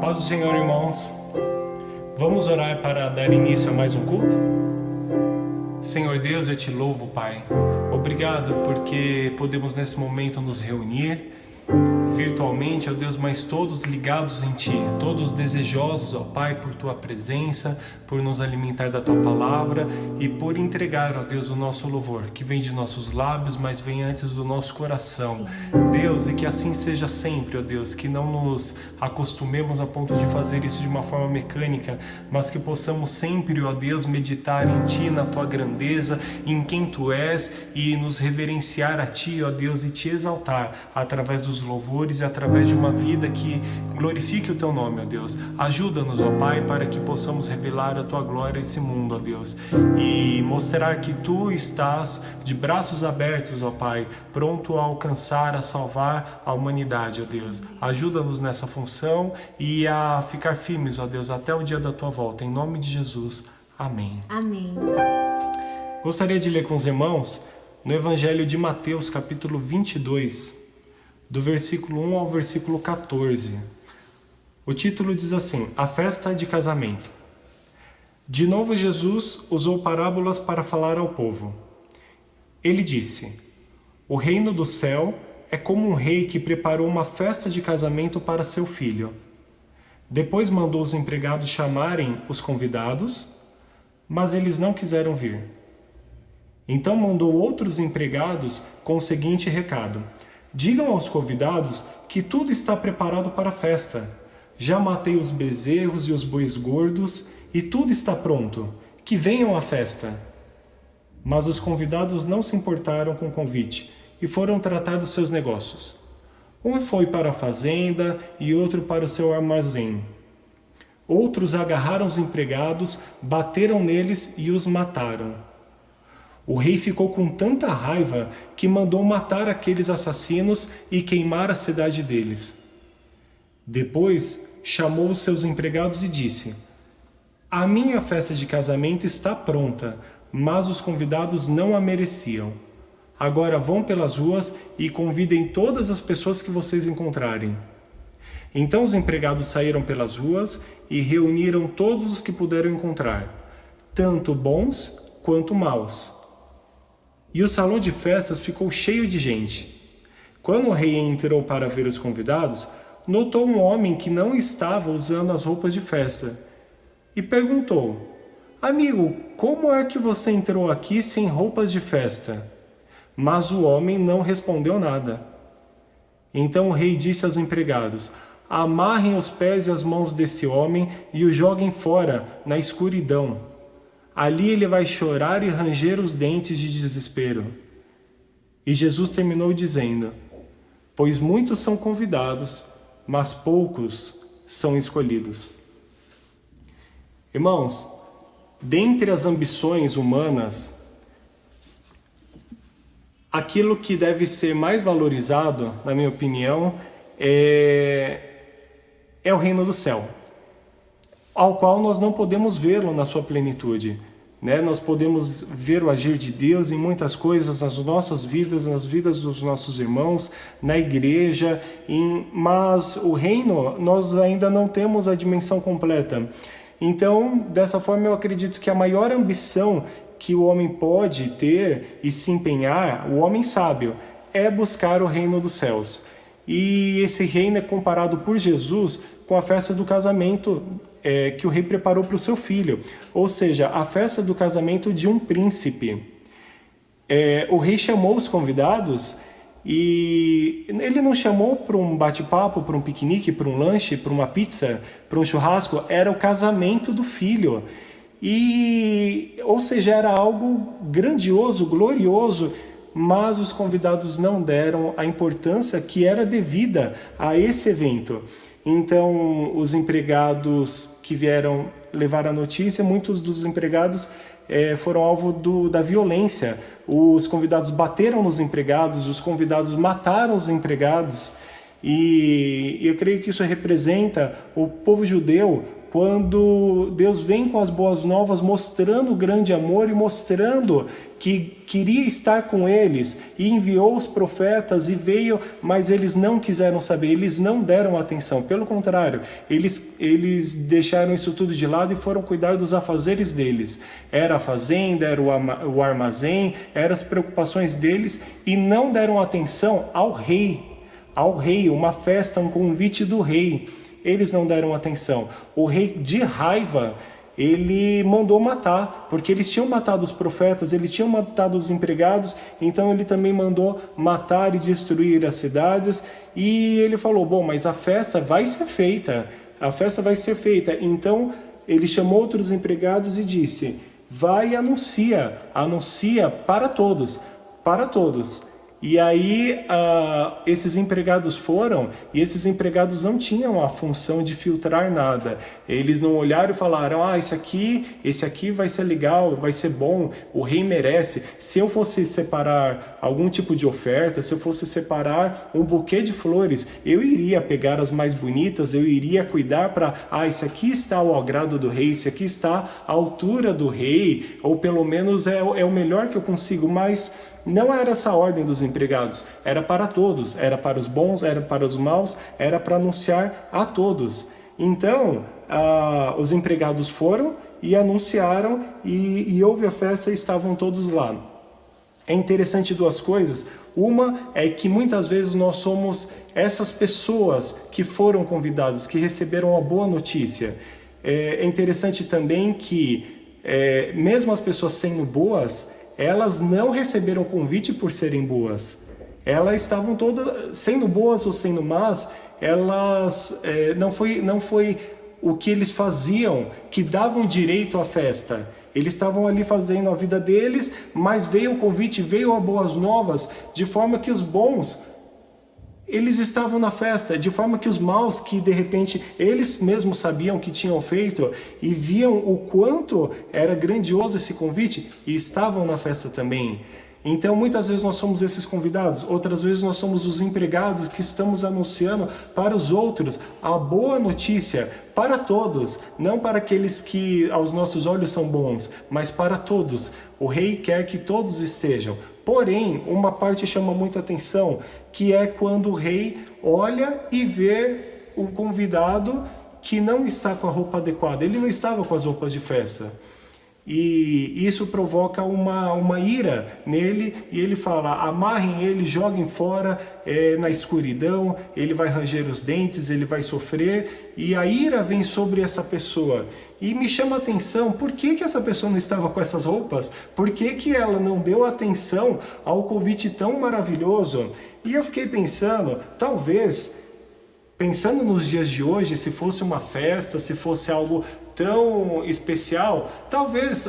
paz do Senhor, irmãos. Vamos orar para dar início a mais um culto? Senhor Deus, eu te louvo, Pai. Obrigado porque podemos nesse momento nos reunir virtualmente, ó Deus, mas todos ligados em Ti, todos desejosos, ó Pai, por Tua presença, por nos alimentar da Tua palavra e por entregar, ó Deus, o nosso louvor, que vem de nossos lábios, mas vem antes do nosso coração. Deus, e que assim seja sempre, ó Deus, que não nos acostumemos a ponto de fazer isso de uma forma mecânica, mas que possamos sempre, ó Deus, meditar em Ti, na Tua grandeza, em quem Tu és e nos reverenciar a Ti, ó Deus, e Te exaltar através dos louvores e através de uma vida que glorifique o Teu nome, ó Deus. Ajuda-nos, ó Pai, para que possamos revelar a Tua glória a esse mundo, ó Deus, e mostrar que Tu estás de braços abertos, ó Pai, pronto a alcançar, a salvar a humanidade, ó Deus. Ajuda-nos nessa função e a ficar firmes, ó Deus, até o dia da Tua volta. Em nome de Jesus. Amém. Amém. Gostaria de ler com os irmãos no Evangelho de Mateus, capítulo 22, do versículo 1 ao versículo 14. O título diz assim: A festa de casamento. De novo Jesus usou parábolas para falar ao povo. Ele disse: O reino do céu é como um rei que preparou uma festa de casamento para seu filho. Depois mandou os empregados chamarem os convidados, mas eles não quiseram vir. Então mandou outros empregados com o seguinte recado: Digam aos convidados que tudo está preparado para a festa. Já matei os bezerros e os bois gordos e tudo está pronto. Que venham à festa. Mas os convidados não se importaram com o convite e foram tratar dos seus negócios. Um foi para a fazenda e outro para o seu armazém. Outros agarraram os empregados, bateram neles e os mataram. O rei ficou com tanta raiva que mandou matar aqueles assassinos e queimar a cidade deles. Depois chamou os seus empregados e disse: A minha festa de casamento está pronta, mas os convidados não a mereciam. Agora vão pelas ruas e convidem todas as pessoas que vocês encontrarem. Então os empregados saíram pelas ruas e reuniram todos os que puderam encontrar, tanto bons quanto maus. E o salão de festas ficou cheio de gente. Quando o rei entrou para ver os convidados, notou um homem que não estava usando as roupas de festa e perguntou: Amigo, como é que você entrou aqui sem roupas de festa? Mas o homem não respondeu nada. Então o rei disse aos empregados: Amarrem os pés e as mãos desse homem e o joguem fora, na escuridão. Ali ele vai chorar e ranger os dentes de desespero. E Jesus terminou dizendo: Pois muitos são convidados, mas poucos são escolhidos. Irmãos, dentre as ambições humanas, aquilo que deve ser mais valorizado, na minha opinião, é o reino do céu, ao qual nós não podemos vê-lo na sua plenitude, né? Nós podemos ver o agir de Deus em muitas coisas nas nossas vidas, nas vidas dos nossos irmãos, na igreja, mas o reino nós ainda não temos a dimensão completa. Então, dessa forma, eu acredito que a maior ambição que o homem pode ter e se empenhar, o homem sábio, é buscar o reino dos céus. E esse reino é comparado por Jesus com a festa do casamento que o rei preparou para o seu filho, ou seja, a festa do casamento de um príncipe. O rei chamou os convidados e ele não chamou para um bate-papo, para um piquenique, para um lanche, para uma pizza, para um churrasco, era o casamento do filho. Ou seja, era algo grandioso, glorioso, mas os convidados não deram a importância que era devida a esse evento. Então, os empregados que vieram levar a notícia, muitos dos empregados foram alvo da violência. Os convidados bateram nos empregados, os convidados mataram os empregados. E eu creio que isso representa o povo judeu quando Deus vem com as boas novas, mostrando o grande amor e mostrando que queria estar com eles, e enviou os profetas e veio, mas eles não quiseram saber, eles não deram atenção, pelo contrário, eles deixaram isso tudo de lado e foram cuidar dos afazeres deles. Era a fazenda, era o armazém, eram as preocupações deles, e não deram atenção ao rei, uma festa, um convite do rei. Eles não deram atenção. O rei, de raiva, ele mandou matar, porque eles tinham matado os profetas, eles tinham matado os empregados, então ele também mandou matar e destruir as cidades, e ele falou, bom, mas a festa vai ser feita, então ele chamou outros empregados e disse, vai e anuncia para todos, E aí esses empregados foram, e esses empregados não tinham a função de filtrar nada. Eles não olharam e falaram, esse aqui vai ser legal, vai ser bom, o rei merece. Se eu fosse separar algum tipo de oferta, se eu fosse separar um buquê de flores, eu iria pegar as mais bonitas, eu iria cuidar para, esse aqui está ao agrado do rei, esse aqui está à altura do rei, ou pelo menos é o melhor que eu consigo, mas não era essa a ordem dos empregados, era para todos, era para os bons, era para os maus, era para anunciar a todos. Então, os empregados foram e anunciaram, e houve a festa e estavam todos lá. É interessante duas coisas. Uma é que muitas vezes nós somos essas pessoas que foram convidadas, que receberam a boa notícia. É interessante também que, mesmo as pessoas sendo boas, elas não receberam convite por serem boas. Elas estavam todas, sendo boas ou sendo más, elas não foi o que eles faziam que davam direito à festa. Eles estavam ali fazendo a vida deles, mas veio o convite, veio as boas novas, de forma que os bons, eles estavam na festa, de forma que os maus, que de repente eles mesmos sabiam que tinham feito e viam o quanto era grandioso esse convite, e estavam na festa também. Então muitas vezes nós somos esses convidados, outras vezes nós somos os empregados que estamos anunciando para os outros a boa notícia, para todos, não para aqueles que aos nossos olhos são bons, mas para todos. O rei quer que todos estejam. Porém, uma parte chama muita atenção, que é quando o rei olha e vê um convidado que não está com a roupa adequada, ele não estava com as roupas de festa. E isso provoca uma ira nele, e ele fala, amarrem ele, joguem fora na escuridão, ele vai ranger os dentes, ele vai sofrer, e a ira vem sobre essa pessoa. E me chama a atenção, por que essa pessoa não estava com essas roupas? Por que ela não deu atenção ao convite tão maravilhoso? E eu fiquei pensando, talvez, pensando nos dias de hoje, se fosse uma festa, se fosse algo tão especial, talvez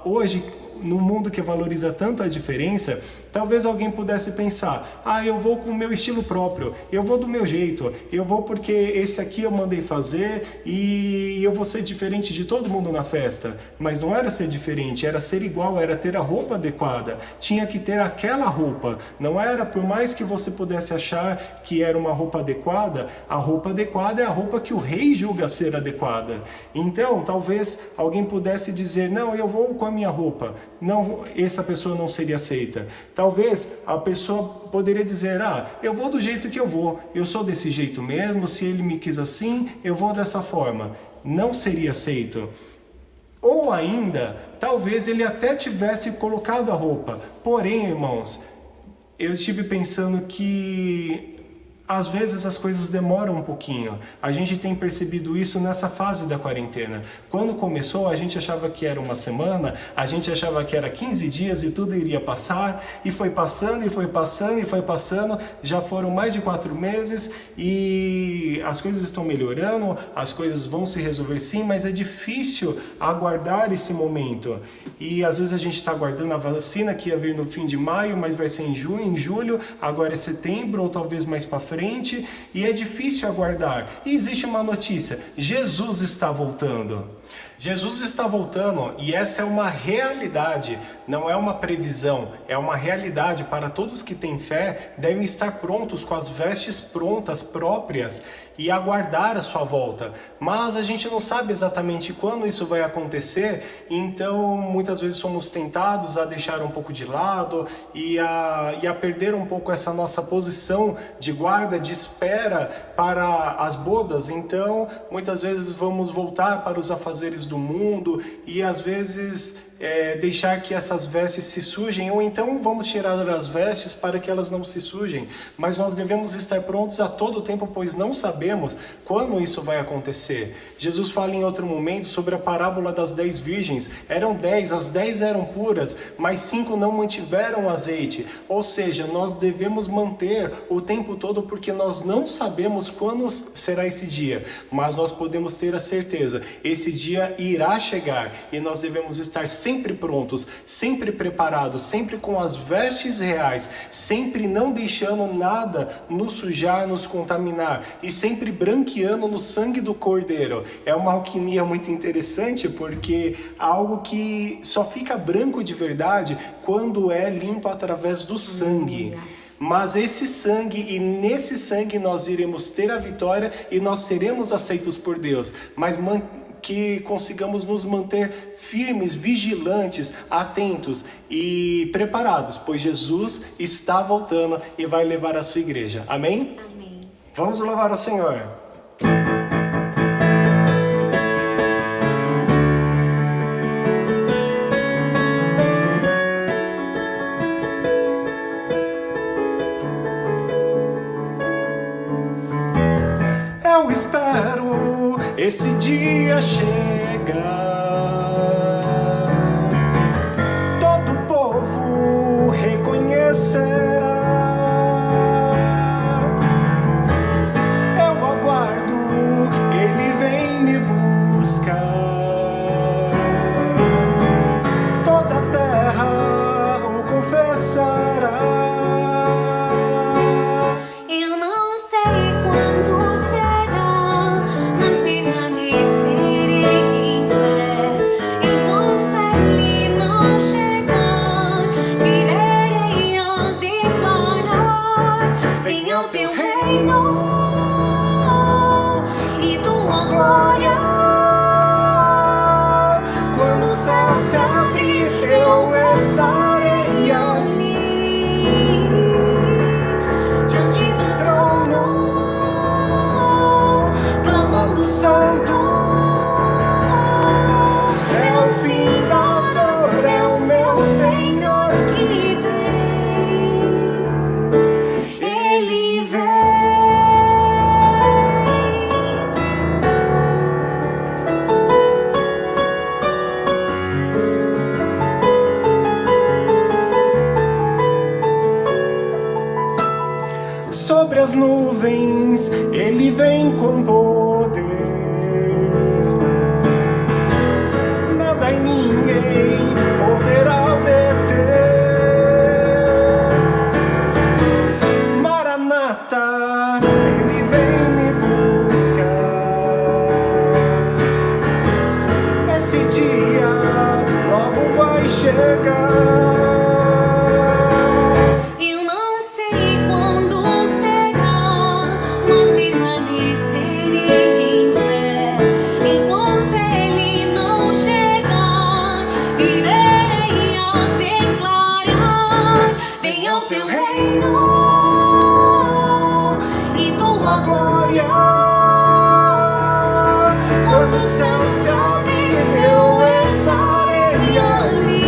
hoje, no mundo que valoriza tanto a diferença, talvez alguém pudesse pensar, eu vou com o meu estilo próprio, eu vou do meu jeito, eu vou porque esse aqui eu mandei fazer e eu vou ser diferente de todo mundo na festa. Mas não era ser diferente, era ser igual, era ter a roupa adequada, tinha que ter aquela roupa. Não era, por mais que você pudesse achar que era uma roupa adequada, a roupa adequada é a roupa que o rei julga ser adequada. Então, talvez alguém pudesse dizer, não, eu vou com a minha roupa. Não, essa pessoa não seria aceita. Talvez a pessoa poderia dizer, eu vou do jeito que eu vou, eu sou desse jeito mesmo, se ele me quis assim, eu vou dessa forma. Não seria aceito. Ou ainda, talvez ele até tivesse colocado a roupa. Porém, irmãos, eu estive pensando que às vezes as coisas demoram um pouquinho. A gente tem percebido isso nessa fase da quarentena. Quando começou, a gente achava que era uma semana, a gente achava que era 15 dias e tudo iria passar, e foi passando, e foi passando, e foi passando. Já foram mais de 4 meses e as coisas estão melhorando, as coisas vão se resolver sim, mas é difícil aguardar esse momento. E às vezes a gente está aguardando a vacina que ia vir no fim de maio, mas vai ser em junho, em julho, agora é setembro, ou talvez mais para frente. E é difícil aguardar. E existe uma notícia: Jesus está voltando. Jesus está voltando e essa é uma realidade, não é uma previsão, é uma realidade para todos que têm fé, devem estar prontos com as vestes prontas, próprias e aguardar a sua volta. Mas a gente não sabe exatamente quando isso vai acontecer, então muitas vezes somos tentados a deixar um pouco de lado e a perder um pouco essa nossa posição de guarda, de espera para as bodas. Então muitas vezes vamos voltar para os afazeres do mundo e às vezes deixar que essas vestes se sujem, ou então vamos tirar as vestes para que elas não se sujem, mas nós devemos estar prontos a todo tempo, pois não sabemos quando isso vai acontecer. Jesus fala em outro momento sobre a parábola das 10 virgens, eram 10, as 10 eram puras, mas 5 não mantiveram azeite, ou seja, nós devemos manter o tempo todo, porque nós não sabemos quando será esse dia, mas nós podemos ter a certeza, esse dia irá chegar, e nós devemos estar sempre prontos, sempre preparados, sempre com as vestes reais, sempre não deixando nada nos sujar, nos contaminar, e sempre branqueando no sangue do Cordeiro. É uma alquimia muito interessante, porque algo que só fica branco de verdade quando é limpo através do sangue. Mas esse sangue, e nesse sangue nós iremos ter a vitória e nós seremos aceitos por Deus, mas que consigamos nos manter firmes, vigilantes, atentos e preparados, pois Jesus está voltando e vai levar a sua igreja. Amém? Amém. Vamos louvar ao Senhor. Eu espero esse dia chegar. Todo povo reconhecerá. Eu aguardo, ele vem me buscar. Toda a terra o confessará. Eu não sei quando será, mas permanecerei em fé. Enquanto ele não chegar, viverei a declarar: venha o teu reino e tua glória. Quando o céu se abrir, eu estarei ali, diante do trono, clamando santo. É o fim da dor, é o meu Senhor que vem. Ele vem. Sobre as nuvens, ele vem com poder. Nada e ninguém poderá o deter. Maranata, ele vem me buscar. Esse dia logo vai chegar. Eu não sei quando será, mas permanecerei em fé. Enquanto ele não chegar, viverei a declarar: venha o teu reino e tua glória. Quando o céu se abrir, eu estarei ali,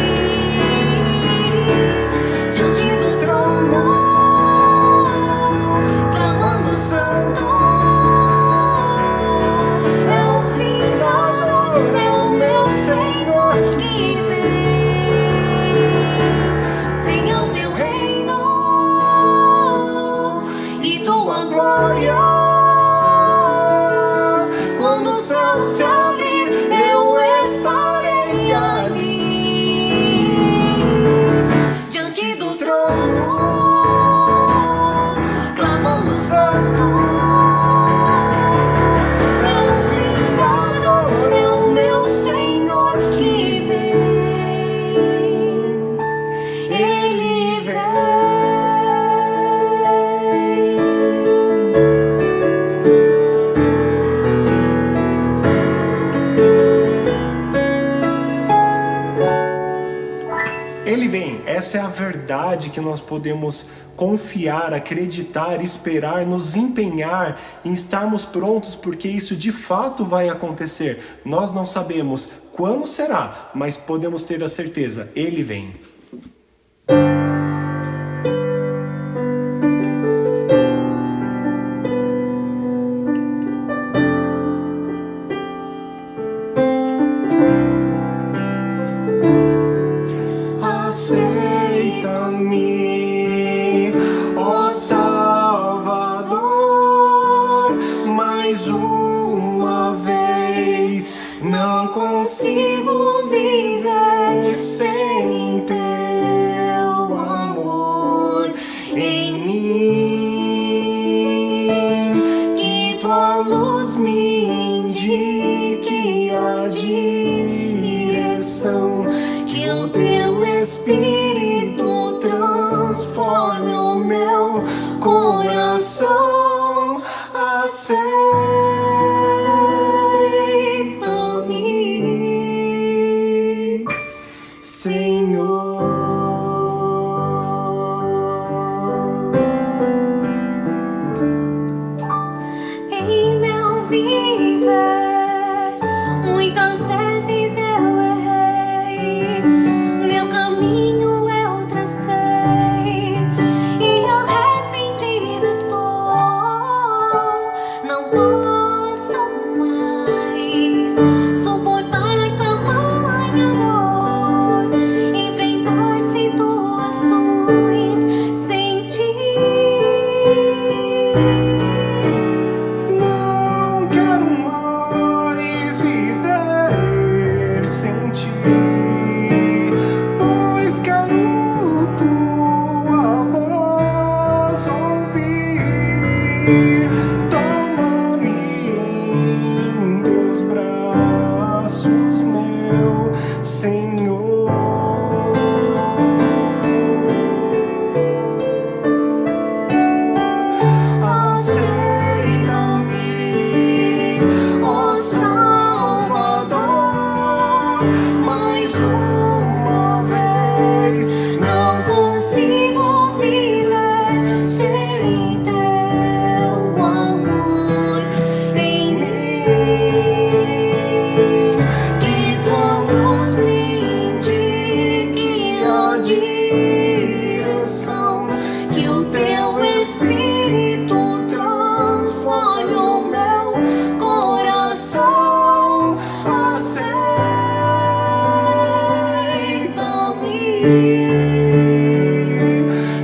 diante do trono, clamando santo. É o fim da dor, é o meu Senhor que vem. Venha o teu reino e tua glória. Quando o céu se abrir, eu estarei ali, diante do trono, clamando santo. É o fim da dor, é o meu essa é a verdade que nós podemos confiar, acreditar, esperar, nos empenhar em estarmos prontos, porque isso de fato vai acontecer. Nós não sabemos quando será, mas podemos ter a certeza, Ele vem. Aceita-me, ó Salvador, mais uma vez. Não consigo viver sem teu amor em mim. Que tua luz me indique a direção, que o teu Espírito transforme o meu coração. Aceita-me, Senhor. Em meu viver, muitas vezes eu errei, meu caminho eu tracei e arrependido estou. Não posso mais suportar tamanha dor, enfrentar situações sem ti. Não quero mais viver sem ti, pois quero tua voz ouvir. Toma-me em teus braços, meu Senhor. Aceita-me, ó Salvador, mais uma vez. Não consigo viver sem teu amor em mim. Que tua luz me indique a direção, que o teu Espírito transforme o meu coração. Aceita-me,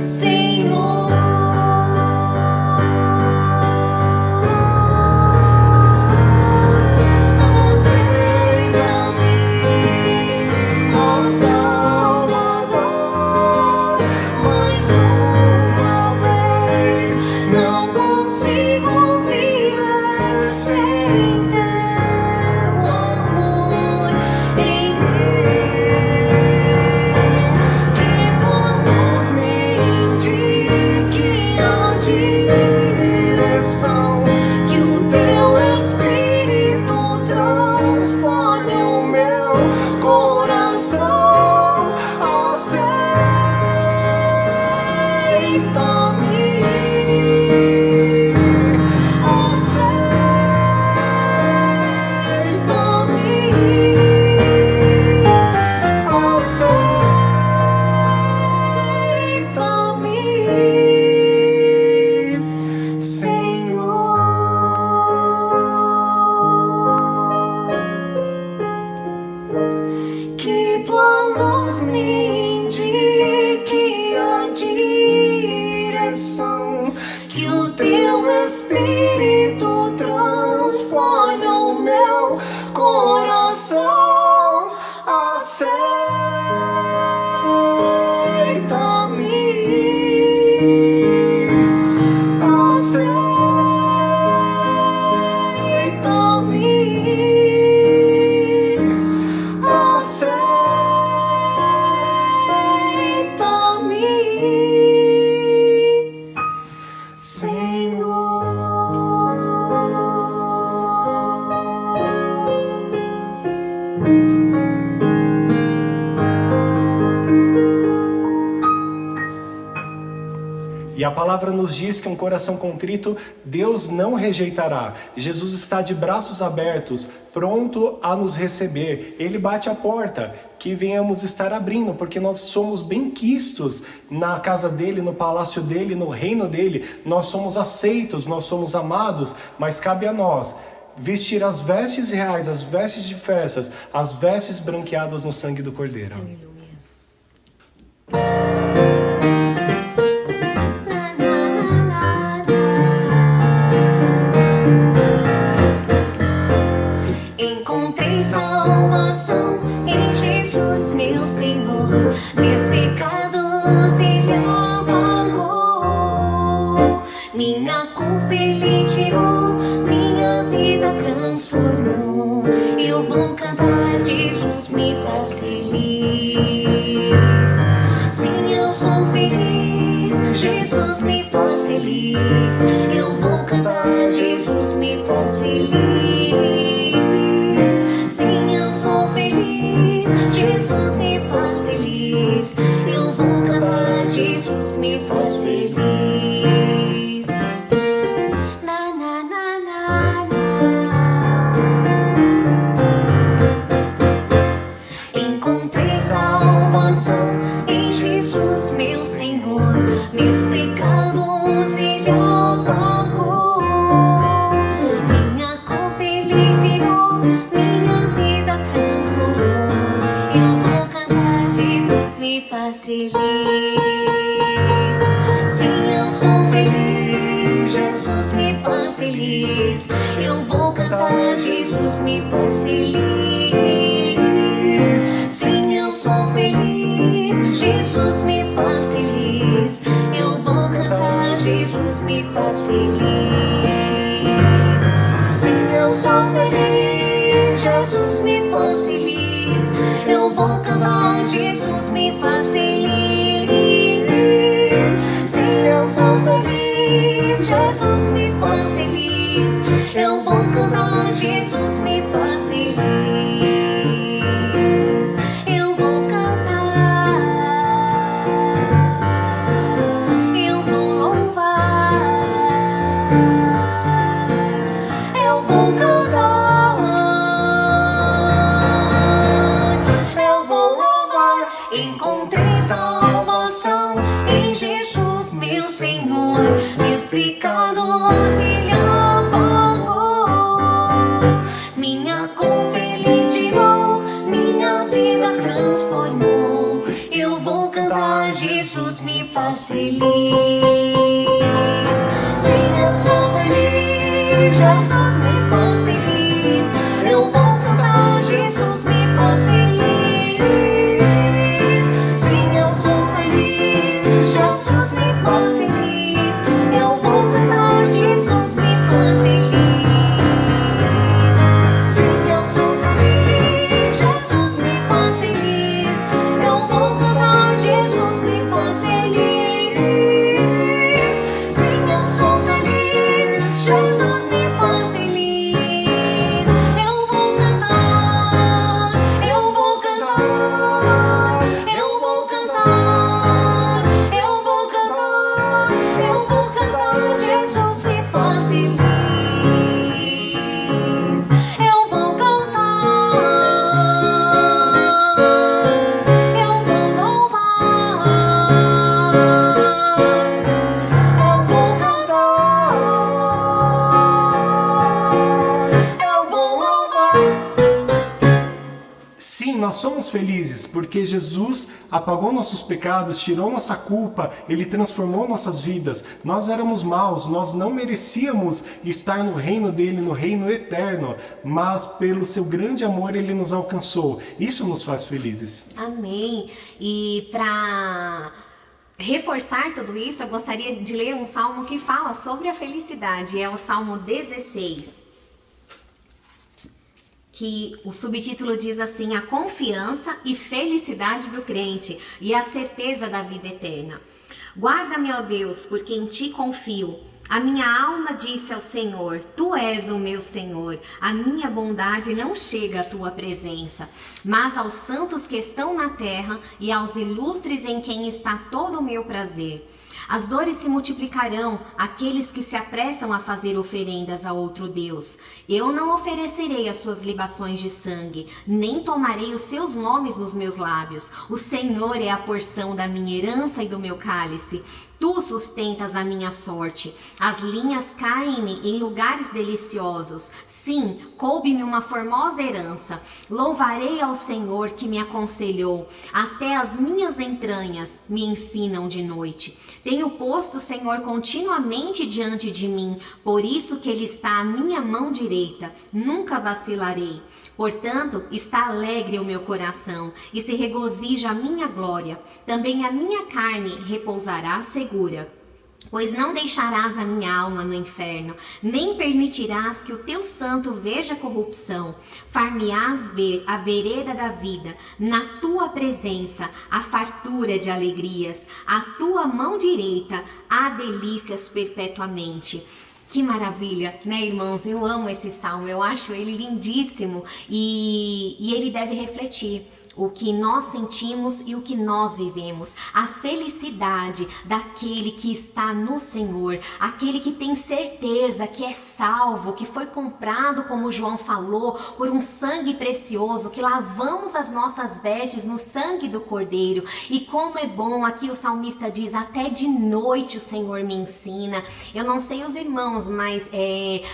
Senhor. Aceita-me, ó Salvador, mais uma vez. Não consigo viver sem teu amor em mim. Que tua luz me indique a direção, que o teu Espírito transforme o meu coração. Aceita-me, aceita-me, Senhor. Que tua luz me indique a direção, que o teu Espírito transforme o meu coração. Aceita-me, aceita-me, Senhor. E a palavra nos diz que um coração contrito Deus não rejeitará. Jesus está de braços abertos, pronto a nos receber. Ele bate a porta, que venhamos estar abrindo, porque nós somos bem-quistos na casa dele, no palácio dele, no reino dele. Nós somos aceitos, nós somos amados, mas cabe a nós vestir as vestes reais, as vestes de festas, as vestes branqueadas no sangue do Cordeiro. Aleluia. Encontrei salvação em Jesus, meu Senhor. Meus pecados Ele apagou. Minha culpa Ele tirou, minha vida transformou. Eu vou cantar, Jesus me faz feliz. Sim, eu sou feliz, Jesus me faz feliz. Eu vou cantar, Jesus me faz feliz. Sim, eu sou feliz, Jesus me faz feliz. Eu vou cantar, Jesus me faz feliz. Na, na, na, na, na. Encontrei salvação em Jesus, meu Senhor. Meus pecados Ele apagou. Minha culpa Ele tirou, minha vida transformou. Eu vou cantar, Jesus me faz feliz. Sim, eu sou feliz, Jesus me faz feliz. Eu vou cantar, Jesus me faz feliz. Sim, eu sou feliz, Jesus me faz feliz. Eu vou cantar, Jesus me faz feliz. Sim, eu sou feliz, Jesus me faz feliz. Eu vou cantar, Jesus me faz feliz. Sim, eu sou feliz, Jesus me faz feliz. Eu vou cantar, Jesus me faz feliz. Eu vou cantar, eu vou louvar, eu vou cantar, eu vou louvar. Encontrei salvação em Jesus, meu Senhor. Meus pecados Ele apagou. Minha culpa Ele tirou, minha vida transformou. Eu vou cantar, Jesus me faz feliz. Sim, eu sou feliz, Jesus me faz feliz. Eu vou cantar, Jesus me faz feliz. Sim, eu sou feliz, Jesus me faz feliz. Eu vou cantar, Jesus me faz feliz. Sim, eu sou feliz, Jesus me faz feliz. Eu vou cantar, Jesus me faz feliz. Sim, eu sou feliz, Jesus me faz feliz. Eu vou cantar, eu vou cantar, eu vou cantar, eu vou cantar, eu vou cantar, Jesus me faz feliz. Eu vou cantar, eu vou louvar, eu vou cantar, eu vou louvar. Sim, nós somos felizes porque Jesus apagou nossos pecados, tirou nossa culpa, Ele transformou nossas vidas. Nós éramos maus, nós não merecíamos estar no reino dele, no reino eterno, mas pelo seu grande amor Ele nos alcançou. Isso nos faz felizes. Amém. E para reforçar tudo isso, eu gostaria de ler um salmo que fala sobre a felicidade. É o Salmo 16. Que o subtítulo diz assim: a confiança e felicidade do crente e a certeza da vida eterna. Guarda-me, ó Deus, porque em ti confio. A minha alma disse ao Senhor: tu és o meu Senhor. A minha bondade não chega à tua presença, mas aos santos que estão na terra e aos ilustres em quem está todo o meu prazer. As dores se multiplicarão àqueles que se apressam a fazer oferendas a outro Deus. Eu não oferecerei as suas libações de sangue, nem tomarei os seus nomes nos meus lábios. O Senhor é a porção da minha herança e do meu cálice. Tu sustentas a minha sorte. As linhas caem-me em lugares deliciosos. Sim, coube-me uma formosa herança. Louvarei ao Senhor que me aconselhou. Até as minhas entranhas me ensinam de noite. Tenho posto o Senhor continuamente diante de mim. Por isso que Ele está à minha mão direita. Nunca vacilarei. Portanto, está alegre o meu coração e se regozija a minha glória. Também a minha carne repousará segura. Pois não deixarás a minha alma no inferno, nem permitirás que o teu santo veja corrupção. Far-me-ás ver a vereda da vida, na tua presença, a fartura de alegrias. A tua mão direita há delícias perpetuamente. Que maravilha, né, irmãos? Eu amo esse salmo, eu acho ele lindíssimo e ele deve refletir o que nós sentimos e o que nós vivemos, a felicidade daquele que está no Senhor, aquele que tem certeza que é salvo, que foi comprado, como João falou, por um sangue precioso, que lavamos as nossas vestes no sangue do Cordeiro. E como é bom, aqui o salmista diz, até de noite o Senhor me ensina. Eu não sei os irmãos, mas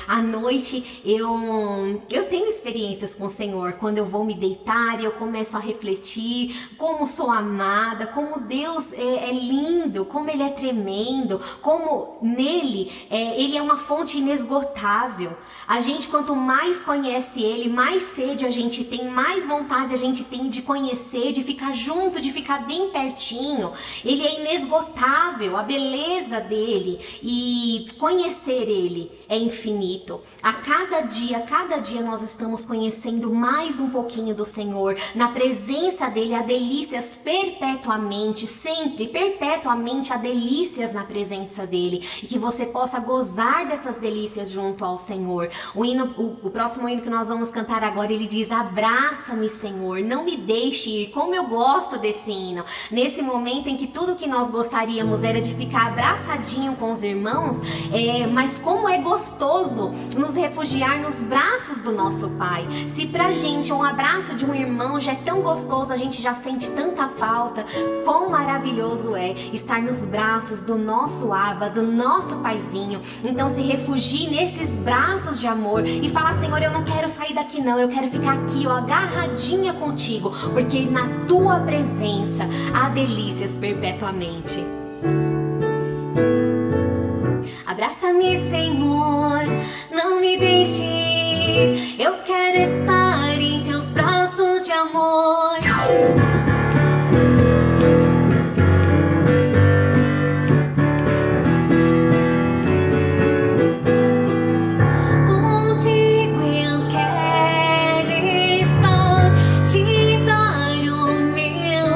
à noite eu tenho experiências com o Senhor, quando eu vou me deitar e eu começo a refletir como sou amada, como Deus é lindo, como Ele é tremendo, como nele Ele é uma fonte inesgotável. A gente, quanto mais conhece Ele, mais sede a gente tem, mais vontade a gente tem de conhecer, de ficar junto, de ficar bem pertinho. Ele é inesgotável, a beleza dele, e conhecer Ele é infinito. A cada dia nós estamos conhecendo mais um pouquinho do Senhor. Na presença dele há delícias perpetuamente, sempre, perpetuamente há delícias na presença dele. E que você possa gozar dessas delícias junto ao Senhor. O próximo hino que nós vamos cantar agora, ele diz, abraça-me, Senhor, não me deixe ir. Como eu gosto desse hino. Nesse momento em que tudo que nós gostaríamos era de ficar abraçadinho com os irmãos, mas como é gostoso nos refugiar nos braços do nosso Pai. Se pra gente um abraço de um irmão já é tão gostoso, a gente já sente tanta falta, quão maravilhoso é estar nos braços do nosso Abba, do nosso Paizinho. Então se refugie nesses braços de amor e fala, Senhor, eu não quero sair daqui não, eu quero ficar aqui, ó, agarradinha contigo, porque na tua presença há delícias perpetuamente. Abraça-me, Senhor, não me deixe ir, eu quero estar em teus braços de amor. Contigo eu quero estar, te dar o meu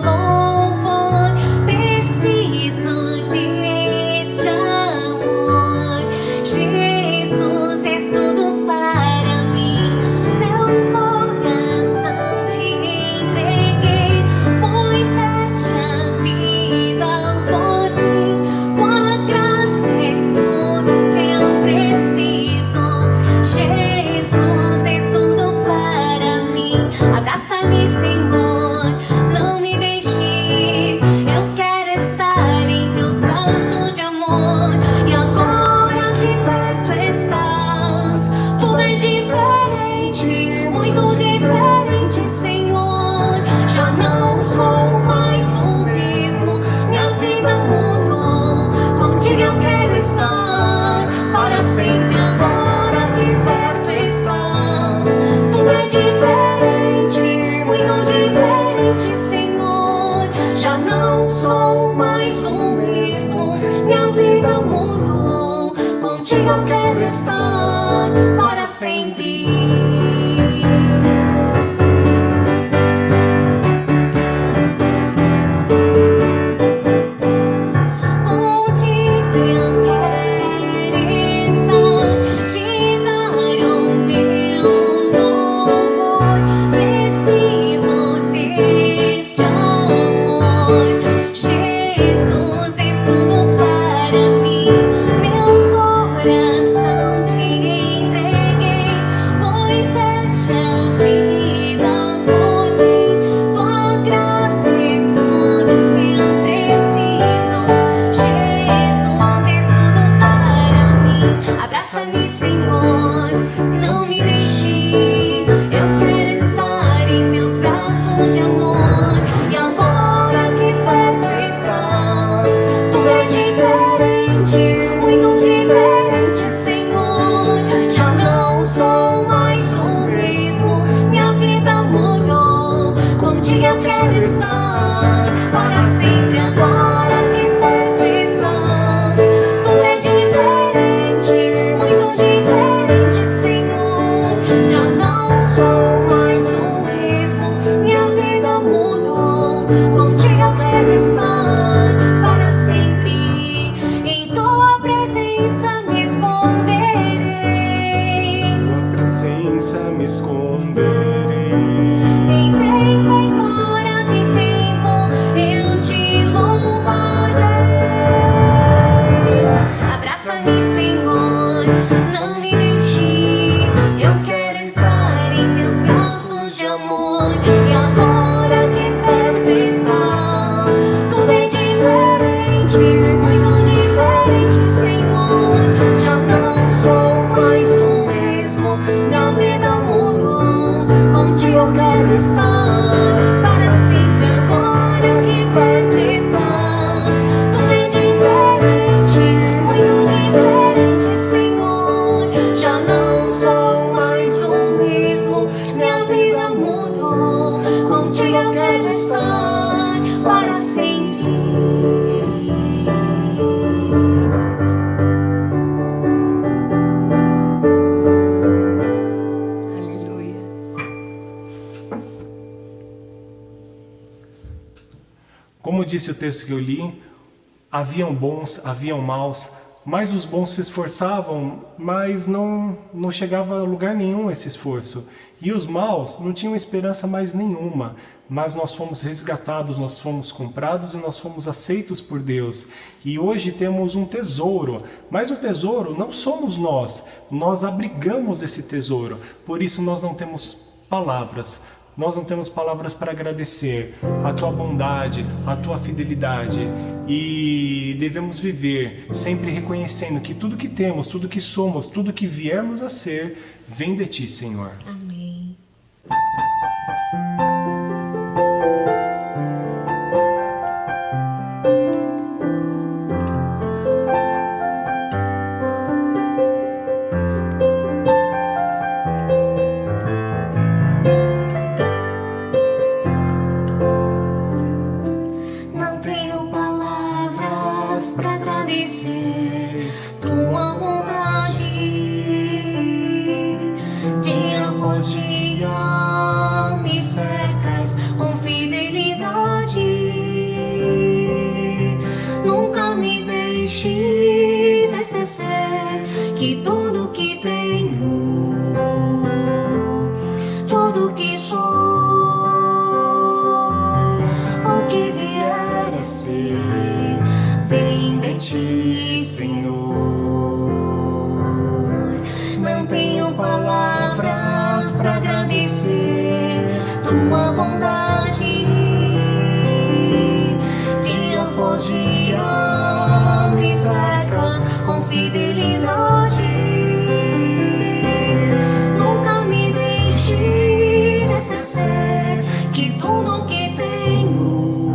louvor, preciso deste amor. Jesus, és tudo para mim, meu coração te entreguei. responderei. Em tempo e fora de tempo, eu te louvarei. Abraça-me, Senhor, não me deixe. Eu quero estar em teus braços de amor. E agora que perto estás, tudo é diferente, muito diferente, Senhor. Já não sou mais o mesmo, minha vida mudou. Contigo eu quero estar para sempre. Agora que perto estás, tudo é diferente, muito diferente, Senhor. Já não sou mais o mesmo, minha vida mudou. Contigo eu quero estar para sempre. Aleluia. Como disse o texto que eu li, haviam bons, haviam maus, mas os bons se esforçavam, mas não chegava a lugar nenhum esse esforço. E os maus não tinham esperança mais nenhuma, mas nós fomos resgatados, nós fomos comprados e nós fomos aceitos por Deus. E hoje temos um tesouro, mas o tesouro não somos nós abrigamos esse tesouro, por isso nós não temos palavras. Nós não temos palavras para agradecer a tua bondade, a tua fidelidade, e devemos viver sempre reconhecendo que tudo que temos, tudo que somos, tudo que viermos a ser, vem de ti, Senhor. Amém. Não tenho palavras para agradecer tua bondade. Dia após dia me cercas com fidelidade. Nunca me deixes esquecer que tudo que tenho, tudo que sou, o que vier a ser, vem de ti, Senhor. Não tenho palavras para agradecer tua bondade. Dia após dia me cercas com fidelidade. Nunca me deixes esquecer que tudo que tenho,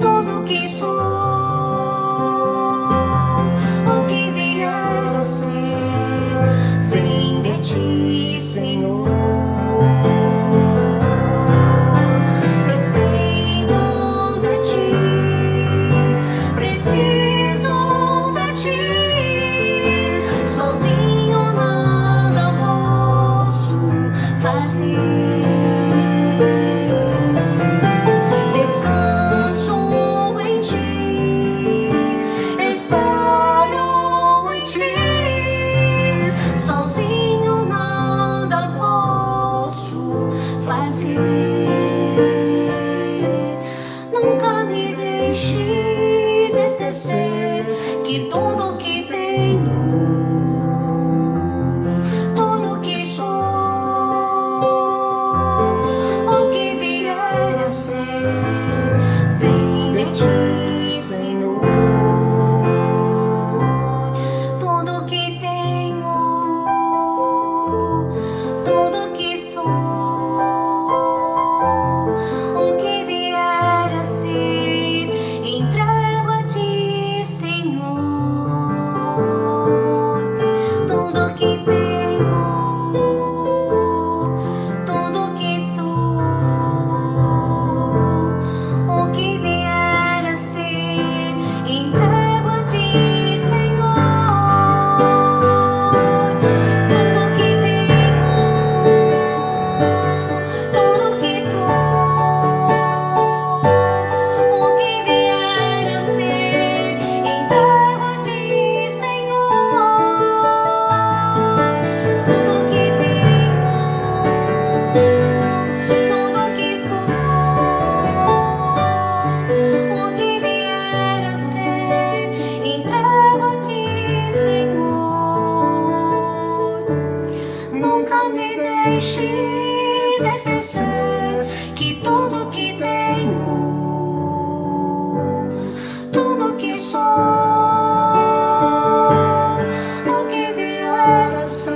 tudo que sou, o que vier a ser, vem de ti, Senhor. deixes esquecer que tudo que tenho, tudo que sou, o que vier a ser,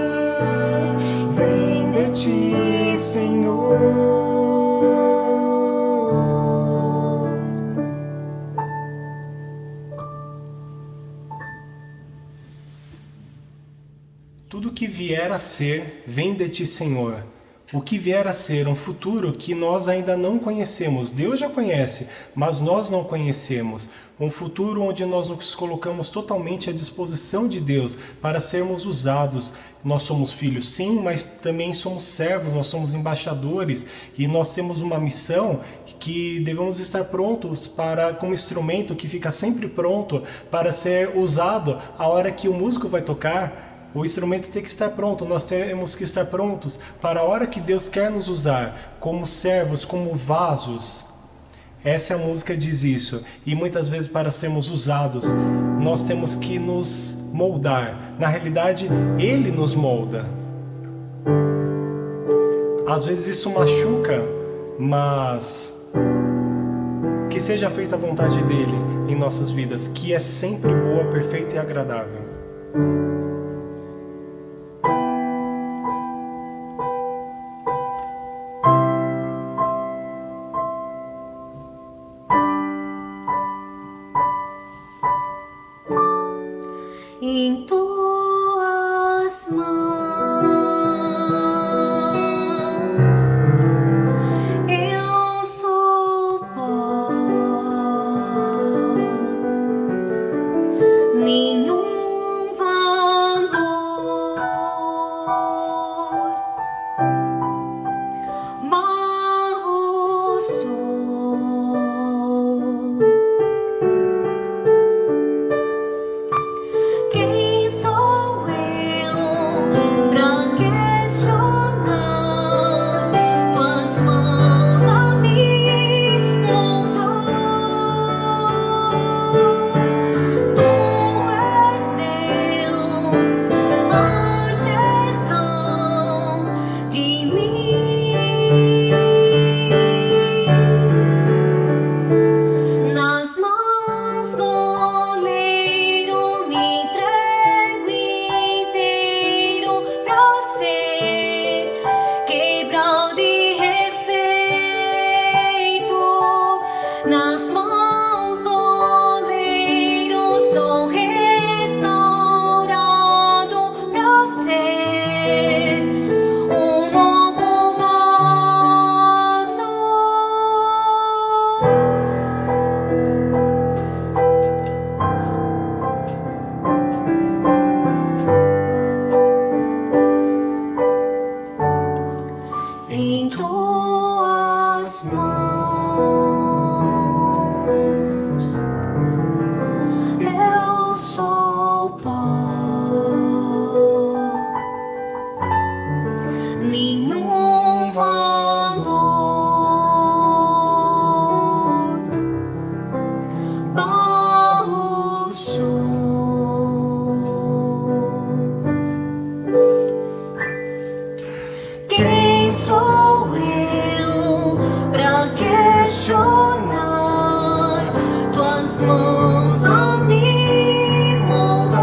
vem de ti, Senhor. Tudo que vier a ser, vem de ti, Senhor. O que vier a ser, um futuro que nós ainda não conhecemos. Deus já conhece, mas nós não conhecemos. Um futuro onde nós nos colocamos totalmente à disposição de Deus para sermos usados. Nós somos filhos, sim, mas também somos servos, nós somos embaixadores e nós temos uma missão que devemos estar prontos para, como instrumento que fica sempre pronto para ser usado a hora que o músico vai tocar. O instrumento tem que estar pronto, nós temos que estar prontos para a hora que Deus quer nos usar, como servos, como vasos. Essa música diz isso. E muitas vezes para sermos usados, nós temos que nos moldar. Na realidade, Ele nos molda. Às vezes isso machuca, mas que seja feita a vontade dEle em nossas vidas, que é sempre boa, perfeita e agradável. Em tuas mãos eu sou pó, nenhum valor, barro sou. Quem sou eu pra questionar tuas mãos a me moldar? Tu és Deus, artesão de mim. Nas mãos do oleiro me entrego inteiro pra ser quebrado e refeito. Nas mãos do oleiro sou restaurado pra ser um novo vaso. Em tuas mãos eu sou pó, nenhum valor, barro sou. Quem sou eu pra questionar tuas mãos a me moldar?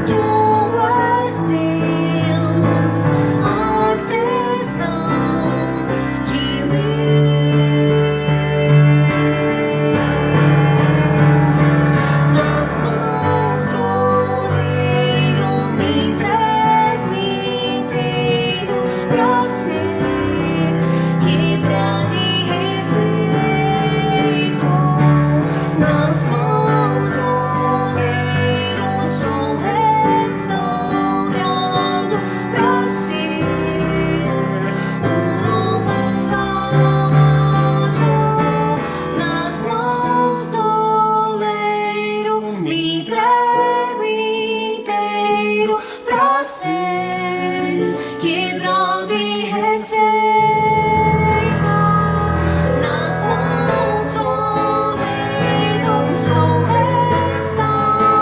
Tu és Deus, artesão de mim. Nas mãos do oleiro me entrego inteiro pra ser quebrado e refeito. Nas mãos do oleiro sou restaurado pra ser um novo vaso. Nas mãos do oleiro me entrego inteiro pra ser quebrado e refeito. Nas mãos do oleiro sou restaurado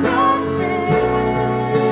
pra ser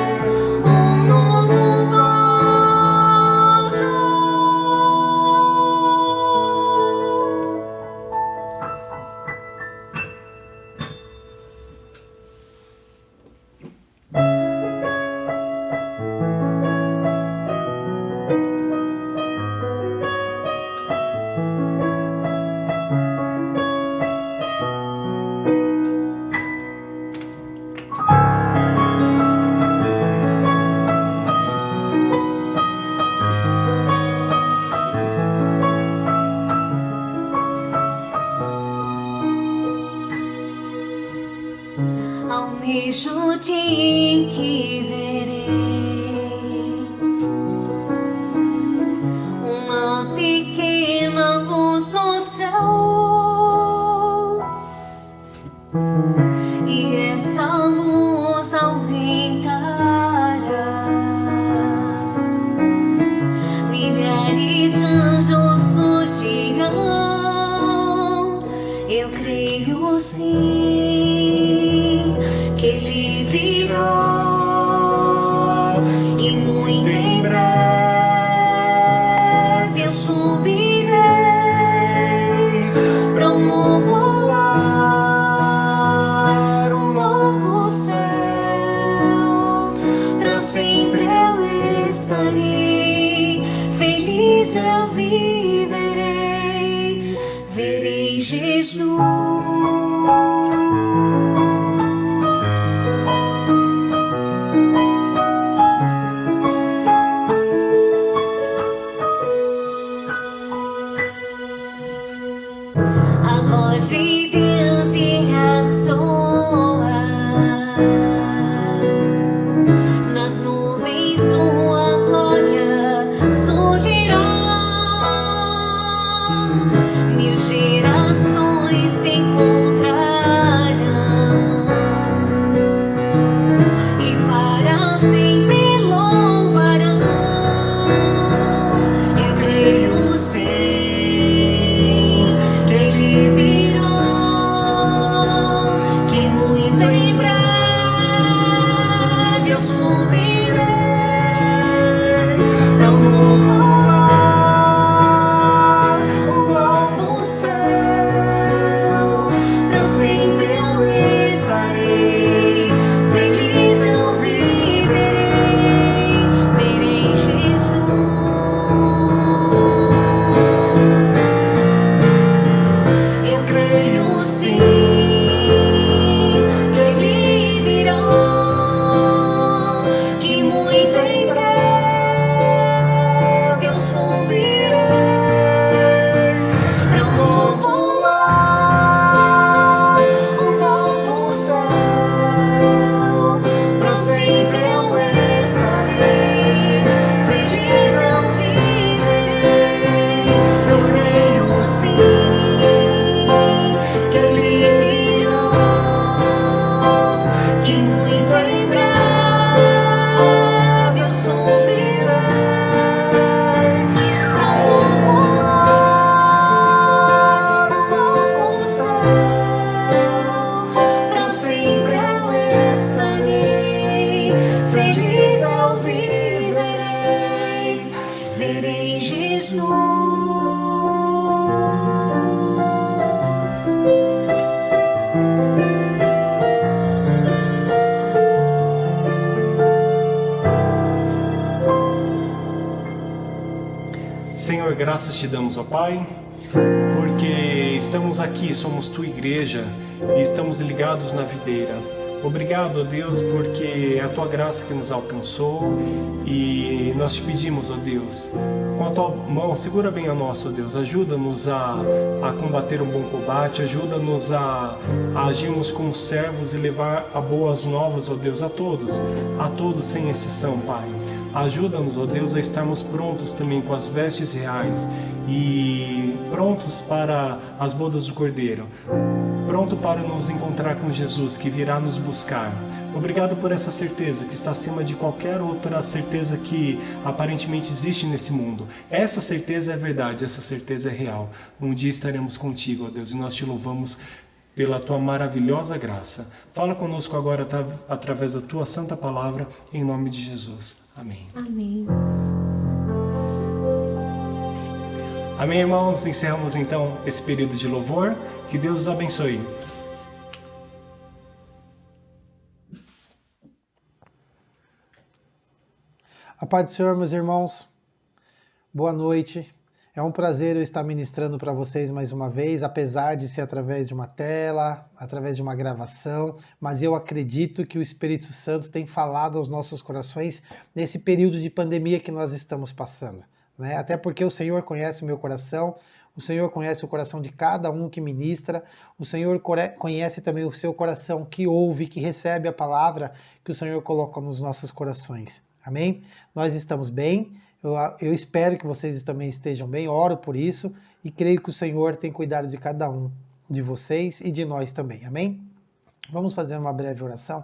estarei, feliz eu viverei, verei Jesus. A voz de Deus irá soar, nas nuvens sua glória surgirá, 1000 gerações se encontrarão e para sempre louvarão. Eu creio sim que Ele virá, que muito em breve eu subirei pra um novo lar, um novo céu. Pra sempre eu estarei, feliz eu viverei, verei Jesus. Eu creio sim que Ele virá, que muito em breve eu subirei pra um novo lar, um novo céu. Pra sempre eu estarei, feliz eu viverei. Eu creio sim que Ele virá, que muito em breve eu subirei pra um novo lar, um novo céu. Pra sempre eu estarei, feliz eu viverei, verei Jesus. Senhor, graças te damos, ó Pai, porque estamos aqui, somos tua igreja e estamos ligados na videira. Obrigado, ó Deus, porque é a tua graça que nos alcançou e nós te pedimos, ó Deus, com a tua mão, segura bem a nossa, ó Deus, ajuda-nos a combater um bom combate, ajuda-nos a agirmos como servos e levar a boas novas, ó Deus, a todos sem exceção, Pai. Ajuda-nos, ó Deus, a estarmos prontos também com as vestes reais e prontos para as bodas do Cordeiro, pronto para nos encontrar com Jesus, que virá nos buscar. Obrigado por essa certeza que está acima de qualquer outra certeza que aparentemente existe nesse mundo. Essa certeza é verdade, essa certeza é real. Um dia estaremos contigo, ó Deus, e nós te louvamos pela tua maravilhosa graça. Fala conosco agora através da tua santa palavra, em nome de Jesus. Amém. Amém. Amém, irmãos? Encerramos então esse período de louvor. Que Deus os abençoe. A paz do Senhor, meus irmãos. Boa noite. É um prazer eu estar ministrando para vocês mais uma vez, apesar de ser através de uma tela, através de uma gravação, mas eu acredito que o Espírito Santo tem falado aos nossos corações nesse período de pandemia que nós estamos passando, né? Até porque o Senhor conhece o meu coração, o Senhor conhece o coração de cada um que ministra, o Senhor conhece também o seu coração que ouve, que recebe a palavra que o Senhor coloca nos nossos corações. Amém? Nós estamos bem. Eu espero que vocês também estejam bem, oro por isso e creio que o Senhor tem cuidado de cada um de vocês e de nós também, amém? Vamos fazer uma breve oração.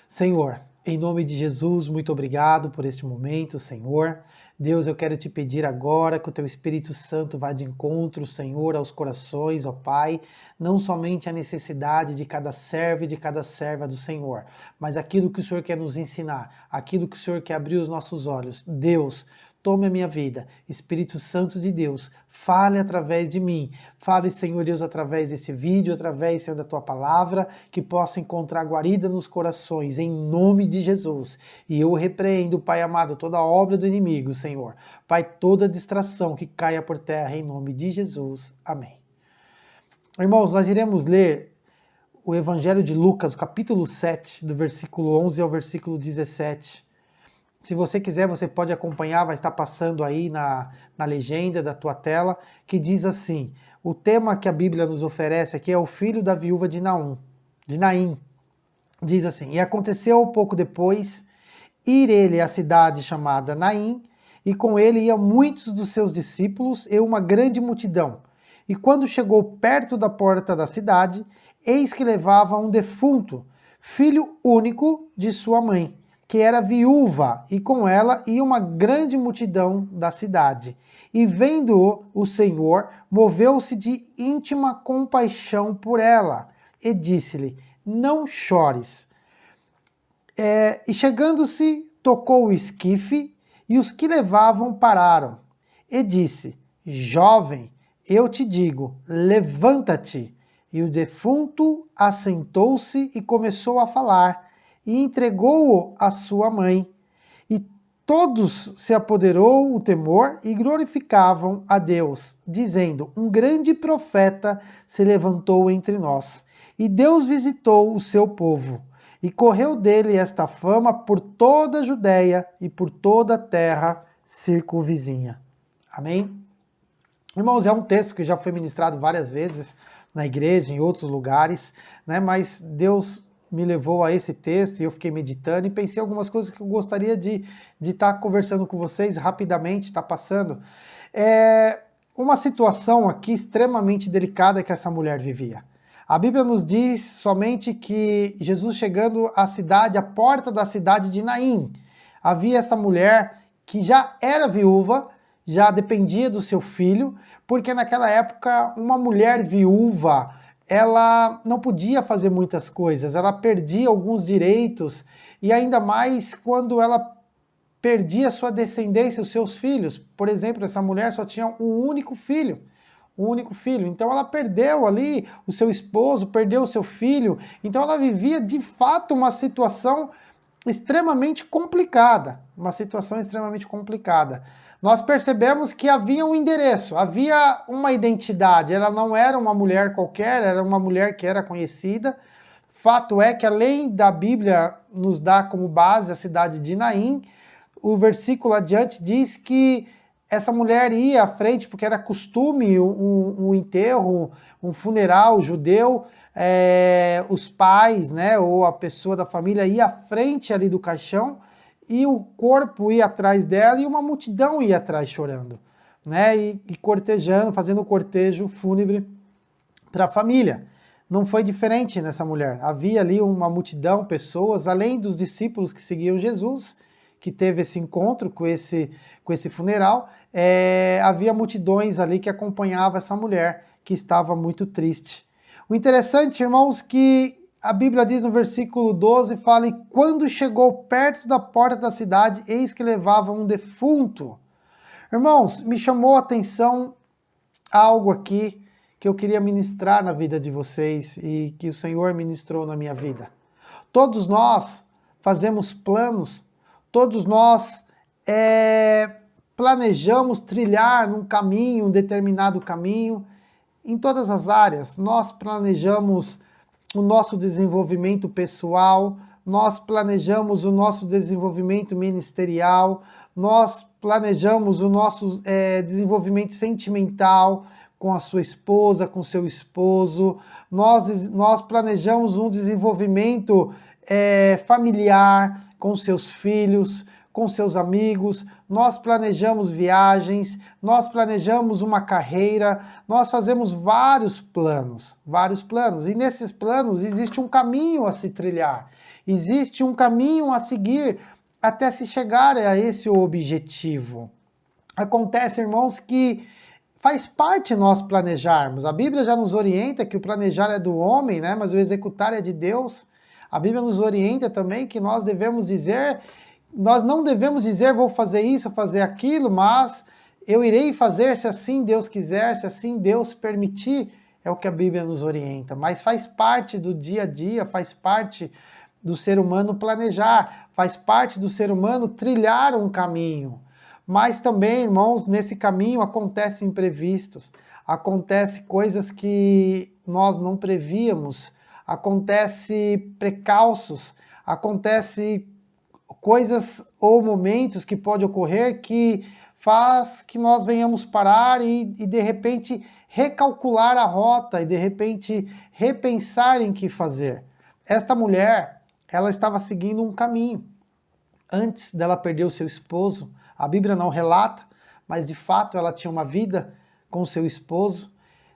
Senhor, em nome de Jesus, muito obrigado por este momento, Senhor. Deus, eu quero te pedir agora que o teu Espírito Santo vá de encontro, Senhor, aos corações, ó Pai, não somente a necessidade de cada servo e de cada serva do Senhor, mas aquilo que o Senhor quer nos ensinar, aquilo que o Senhor quer abrir os nossos olhos. Deus, tome a minha vida. Espírito Santo de Deus, fale através de mim. Fale, Senhor Deus, através desse vídeo, através, Senhor, da tua palavra, que possa encontrar guarida nos corações, em nome de Jesus. E eu repreendo, Pai amado, toda obra do inimigo, Senhor. Pai, toda distração que caia por terra, em nome de Jesus. Amém. Irmãos, nós iremos ler o Evangelho de Lucas, o capítulo 7, do versículo 11 ao versículo 17. Se você quiser, você pode acompanhar, vai estar passando aí na legenda da tua tela, que diz assim: o tema que a Bíblia nos oferece aqui é o filho da viúva de Naim. Diz assim: e aconteceu pouco depois, ir ele à cidade chamada Naim, e com ele iam muitos dos seus discípulos e uma grande multidão. E quando chegou perto da porta da cidade, eis que levava um defunto, filho único de sua mãe, que era viúva, e com ela ia uma grande multidão da cidade. E vendo-o, o Senhor moveu-se de íntima compaixão por ela, e disse-lhe: não chores. E chegando-se, tocou o esquife, e os que levavam pararam. E disse: jovem, eu te digo, levanta-te. E o defunto assentou-se e começou a falar, e entregou-o à sua mãe. E todos se apoderou o temor e glorificavam a Deus, dizendo: um grande profeta se levantou entre nós, e Deus visitou o seu povo. E correu dele esta fama por toda a Judéia e por toda a terra circunvizinha. Amém? Irmãos, é um texto que já foi ministrado várias vezes na igreja, em outros lugares, né? Mas Deus me levou a esse texto e eu fiquei meditando e pensei em algumas coisas que eu gostaria de estar conversando com vocês rapidamente, está passando. Uma situação aqui extremamente delicada que essa mulher vivia. A Bíblia nos diz somente que Jesus chegando à cidade, à porta da cidade de Naim, havia essa mulher que já era viúva, já dependia do seu filho, porque naquela época uma mulher viúva, ela não podia fazer muitas coisas, ela perdia alguns direitos, e ainda mais quando ela perdia sua descendência, os seus filhos. Por exemplo, essa mulher só tinha um único filho, então ela perdeu ali o seu esposo, perdeu o seu filho, então ela vivia de fato uma situação extremamente complicada, Nós percebemos que havia um endereço, havia uma identidade, ela não era uma mulher qualquer, era uma mulher que era conhecida. Fato é que, além da Bíblia nos dar como base a cidade de Naim, o versículo adiante diz que essa mulher ia à frente, porque era costume um enterro, um funeral judeu, os pais, né, ou a pessoa da família ia à frente ali do caixão, e o corpo ia atrás dela e uma multidão ia atrás chorando, né? E cortejando, fazendo o cortejo fúnebre para a família. Não foi diferente nessa mulher. Havia ali uma multidão, pessoas, além dos discípulos que seguiam Jesus, que teve esse encontro com esse funeral, havia multidões ali que acompanhavam essa mulher, que estava muito triste. O interessante, irmãos, que a Bíblia diz no versículo 12, fala: e quando chegou perto da porta da cidade, eis que levava um defunto. Irmãos, me chamou a atenção algo aqui que eu queria ministrar na vida de vocês e que o Senhor ministrou na minha vida. Todos nós fazemos planos, todos nós planejamos trilhar um determinado caminho, em todas as áreas. Nós planejamos o nosso desenvolvimento pessoal, nós planejamos o nosso desenvolvimento ministerial, nós planejamos o nosso desenvolvimento sentimental com a sua esposa, com seu esposo, nós planejamos um desenvolvimento familiar com seus filhos, com seus amigos, nós planejamos viagens, nós planejamos uma carreira, nós fazemos vários planos, e nesses planos existe um caminho a se trilhar, existe um caminho a seguir até se chegar a esse objetivo. Acontece, irmãos, que faz parte nós planejarmos. A Bíblia já nos orienta que o planejar é do homem, né? Mas o executar é de Deus. A Bíblia nos orienta também que nós devemos dizer nós não devemos dizer vou fazer isso, fazer aquilo, mas eu irei fazer se assim Deus quiser, se assim Deus permitir, é o que a Bíblia nos orienta. Mas faz parte do dia a dia, faz parte do ser humano planejar, faz parte do ser humano trilhar um caminho. Mas também, irmãos, nesse caminho acontecem imprevistos, acontecem coisas que nós não prevíamos, acontecem precalços, acontecem coisas ou momentos que pode ocorrer que faz que nós venhamos parar e de repente recalcular a rota e de repente repensar em que fazer. Esta mulher, ela estava seguindo um caminho. Antes dela perder o seu esposo, a Bíblia não relata, mas de fato ela tinha uma vida com o seu esposo,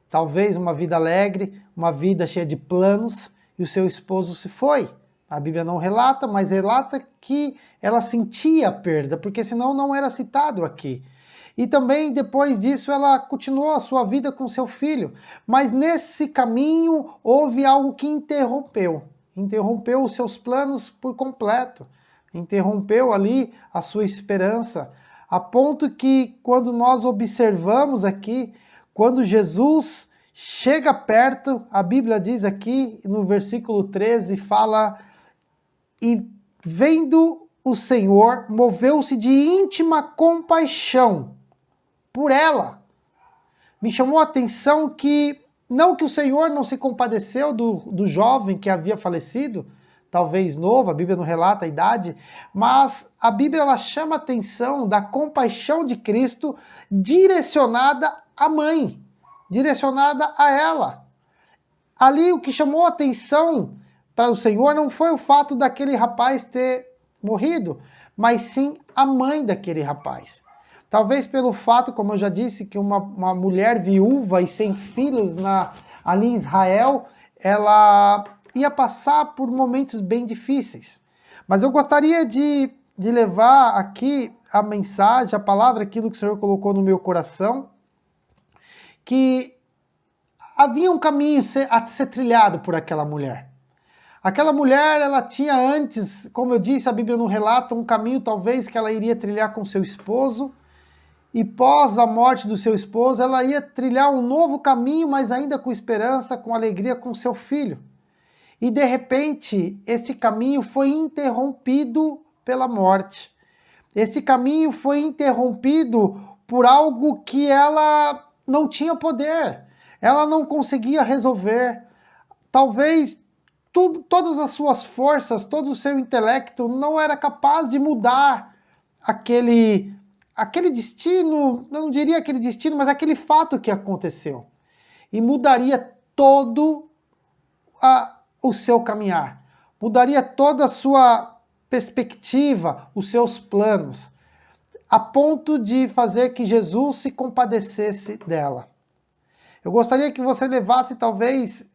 talvez uma vida alegre, uma vida cheia de planos, e o seu esposo se foi. A Bíblia não relata, mas relata que ela sentia a perda, porque senão não era citado aqui. E também depois disso ela continuou a sua vida com seu filho, mas nesse caminho houve algo que interrompeu os seus planos por completo, interrompeu ali a sua esperança, a ponto que quando nós observamos aqui, quando Jesus chega perto, a Bíblia diz aqui no versículo 13, fala: e vendo o Senhor, moveu-se de íntima compaixão por ela. Me chamou a atenção que, não que o Senhor não se compadeceu do jovem que havia falecido, talvez novo, a Bíblia não relata a idade, mas a Bíblia ela chama a atenção da compaixão de Cristo direcionada à mãe, direcionada a ela. Ali o que chamou a atenção para o Senhor não foi o fato daquele rapaz ter morrido, mas sim a mãe daquele rapaz. Talvez pelo fato, como eu já disse, que uma mulher viúva e sem filhos ali em Israel, ela ia passar por momentos bem difíceis. Mas eu gostaria de levar aqui a mensagem, a palavra, aquilo que o Senhor colocou no meu coração, que havia um caminho a ser trilhado por aquela mulher. Aquela mulher, ela tinha antes, como eu disse, a Bíblia não relata, um caminho talvez que ela iria trilhar com seu esposo, e pós a morte do seu esposo, ela ia trilhar um novo caminho, mas ainda com esperança, com alegria, com seu filho. E de repente, este caminho foi interrompido pela morte. Este caminho foi interrompido por algo que ela não tinha poder, ela não conseguia resolver. Talvez todas as suas forças, todo o seu intelecto não era capaz de mudar aquele destino, não diria aquele destino, mas aquele fato que aconteceu. E mudaria todo o seu caminhar, mudaria toda a sua perspectiva, os seus planos, a ponto de fazer que Jesus se compadecesse dela. Eu gostaria que você levasse, talvez,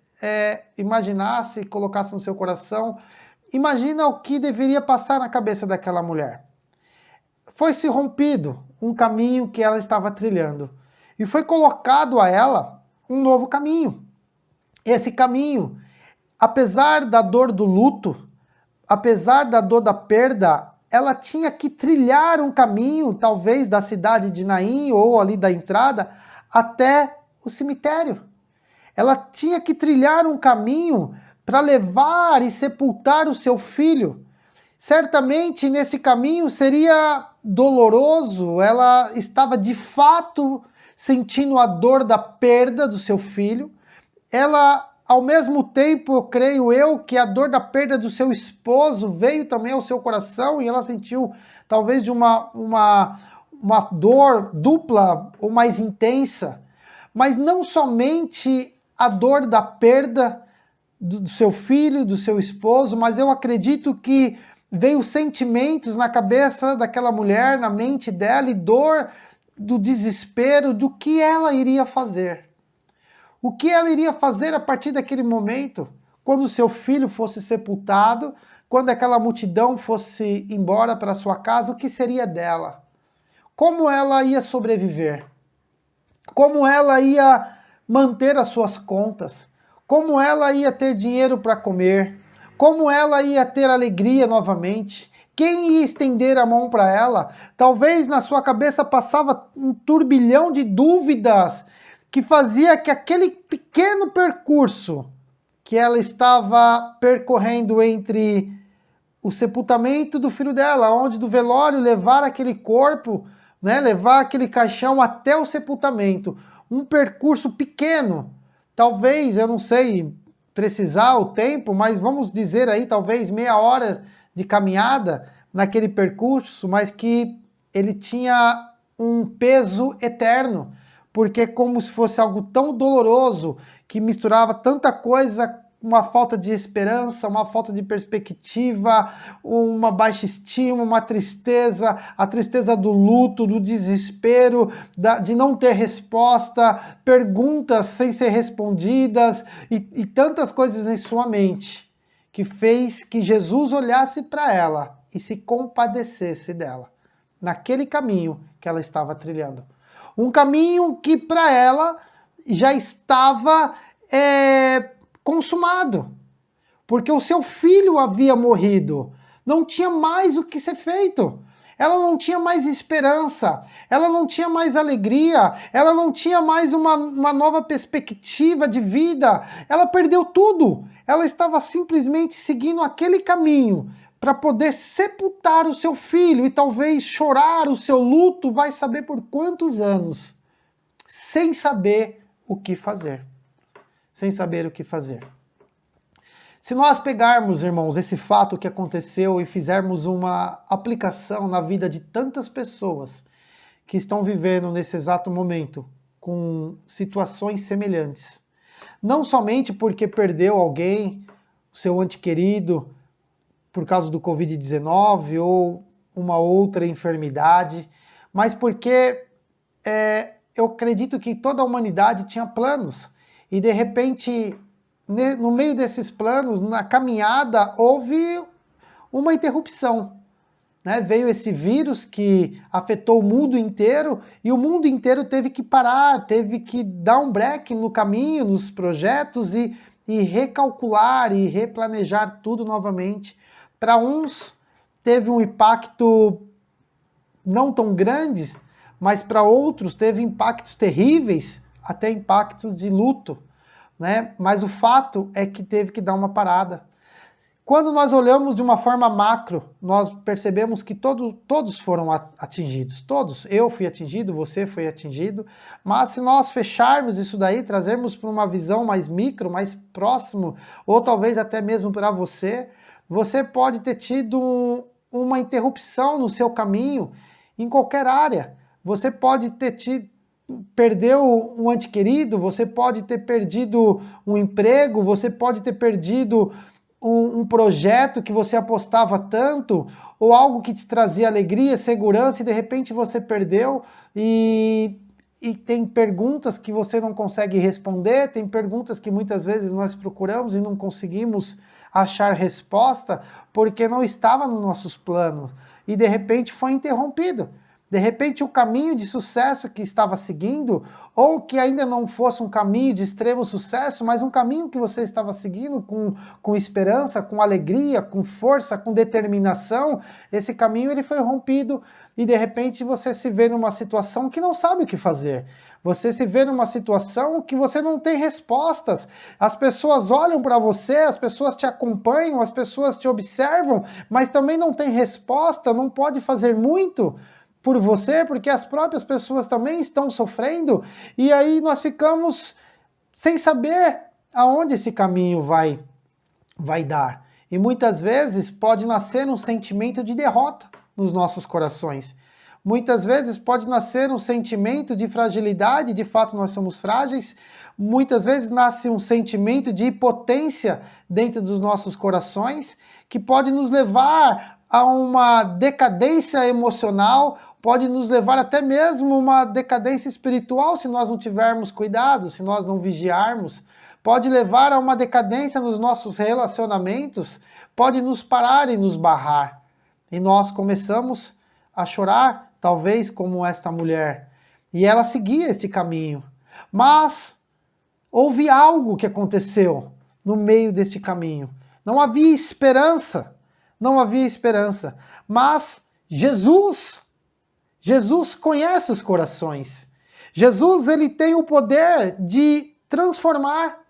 imaginasse, colocasse no seu coração, imagina o que deveria passar na cabeça daquela mulher. Foi-se rompido um caminho que ela estava trilhando e foi colocado a ela um novo caminho. Esse caminho, apesar da dor do luto, apesar da dor da perda, ela tinha que trilhar um caminho, talvez da cidade de Naim ou ali da entrada, até o cemitério. Ela tinha que trilhar um caminho para levar e sepultar o seu filho. Certamente nesse caminho seria doloroso, ela estava de fato sentindo a dor da perda do seu filho. Ela, ao mesmo tempo, creio eu, que a dor da perda do seu esposo veio também ao seu coração e ela sentiu talvez de uma dor dupla ou mais intensa. Mas não somente a dor da perda do seu filho, do seu esposo, mas eu acredito que veio sentimentos na cabeça daquela mulher, na mente dela, e dor do desespero do que ela iria fazer. O que ela iria fazer a partir daquele momento, quando o seu filho fosse sepultado, quando aquela multidão fosse embora para sua casa, o que seria dela? Como ela ia sobreviver? Como ela ia manter as suas contas? Como ela ia ter dinheiro para comer? Como ela ia ter alegria novamente? quem ia estender a mão para ela. Talvez na sua cabeça passava um turbilhão de dúvidas que fazia que aquele pequeno percurso que ela estava percorrendo entre o sepultamento do filho dela, onde do velório levar aquele corpo, né, levar aquele caixão até o sepultamento, um percurso pequeno, talvez, eu não sei precisar o tempo, mas vamos dizer aí talvez meia hora de caminhada naquele percurso, mas que ele tinha um peso eterno, porque como se fosse algo tão doloroso, que misturava tanta coisa, uma falta de esperança, uma falta de perspectiva, uma baixa estima, uma tristeza, a tristeza do luto, do desespero, de não ter resposta, perguntas sem ser respondidas e tantas coisas em sua mente, que fez que Jesus olhasse para ela e se compadecesse dela, naquele caminho que ela estava trilhando. Um caminho que para ela já estava consumado, porque o seu filho havia morrido, não tinha mais o que ser feito, ela não tinha mais esperança, ela não tinha mais alegria, ela não tinha mais uma nova perspectiva de vida, ela perdeu tudo, ela estava simplesmente seguindo aquele caminho para poder sepultar o seu filho e talvez chorar o seu luto, vai saber por quantos anos, sem saber o que fazer. Sem saber o que fazer. Se nós pegarmos, irmãos, esse fato que aconteceu e fizermos uma aplicação na vida de tantas pessoas que estão vivendo nesse exato momento com situações semelhantes, não somente porque perdeu alguém, seu ente querido, por causa do Covid-19 ou uma outra enfermidade, mas porque eu acredito que toda a humanidade tinha planos. E de repente, no meio desses planos, na caminhada, houve uma interrupção. Né? Veio esse vírus que afetou o mundo inteiro e o mundo inteiro teve que parar, teve que dar um break no caminho, nos projetos e recalcular e replanejar tudo novamente. Para uns, teve um impacto não tão grande, mas para outros teve impactos terríveis, até impactos de luto, né? Mas o fato é que teve que dar uma parada. Quando nós olhamos de uma forma macro, nós percebemos que todos foram atingidos, todos. Eu fui atingido, você foi atingido, mas se nós fecharmos isso daí, trazermos para uma visão mais micro, mais próximo, ou talvez até mesmo para você, você pode ter tido uma interrupção no seu caminho em qualquer área. Você pode ter perdeu um ente querido, você pode ter perdido um emprego, você pode ter perdido um projeto que você apostava tanto, ou algo que te trazia alegria, segurança, e de repente você perdeu, e tem perguntas que você não consegue responder, tem perguntas que muitas vezes nós procuramos e não conseguimos achar resposta, porque não estava nos nossos planos, e de repente foi interrompido. De repente o caminho de sucesso que estava seguindo, ou que ainda não fosse um caminho de extremo sucesso, mas um caminho que você estava seguindo com esperança, com alegria, com força, com determinação, esse caminho ele foi rompido e de repente você se vê numa situação que não sabe o que fazer. Você se vê numa situação que você não tem respostas. As pessoas olham para você, as pessoas te acompanham, as pessoas te observam, mas também não tem resposta, não pode fazer muito por você, porque as próprias pessoas também estão sofrendo, e aí nós ficamos sem saber aonde esse caminho vai dar. E muitas vezes pode nascer um sentimento de derrota nos nossos corações. Muitas vezes pode nascer um sentimento de fragilidade, de fato nós somos frágeis. Muitas vezes nasce um sentimento de impotência dentro dos nossos corações, que pode nos levar a uma decadência emocional, pode nos levar até mesmo a uma decadência espiritual se nós não tivermos cuidado, se nós não vigiarmos. Pode levar a uma decadência nos nossos relacionamentos, pode nos parar e nos barrar. E nós começamos a chorar, talvez como esta mulher. E ela seguia este caminho. Mas houve algo que aconteceu no meio deste caminho. Não havia esperança. não havia esperança. Mas Jesus conhece os corações. Jesus, ele tem o poder de transformar.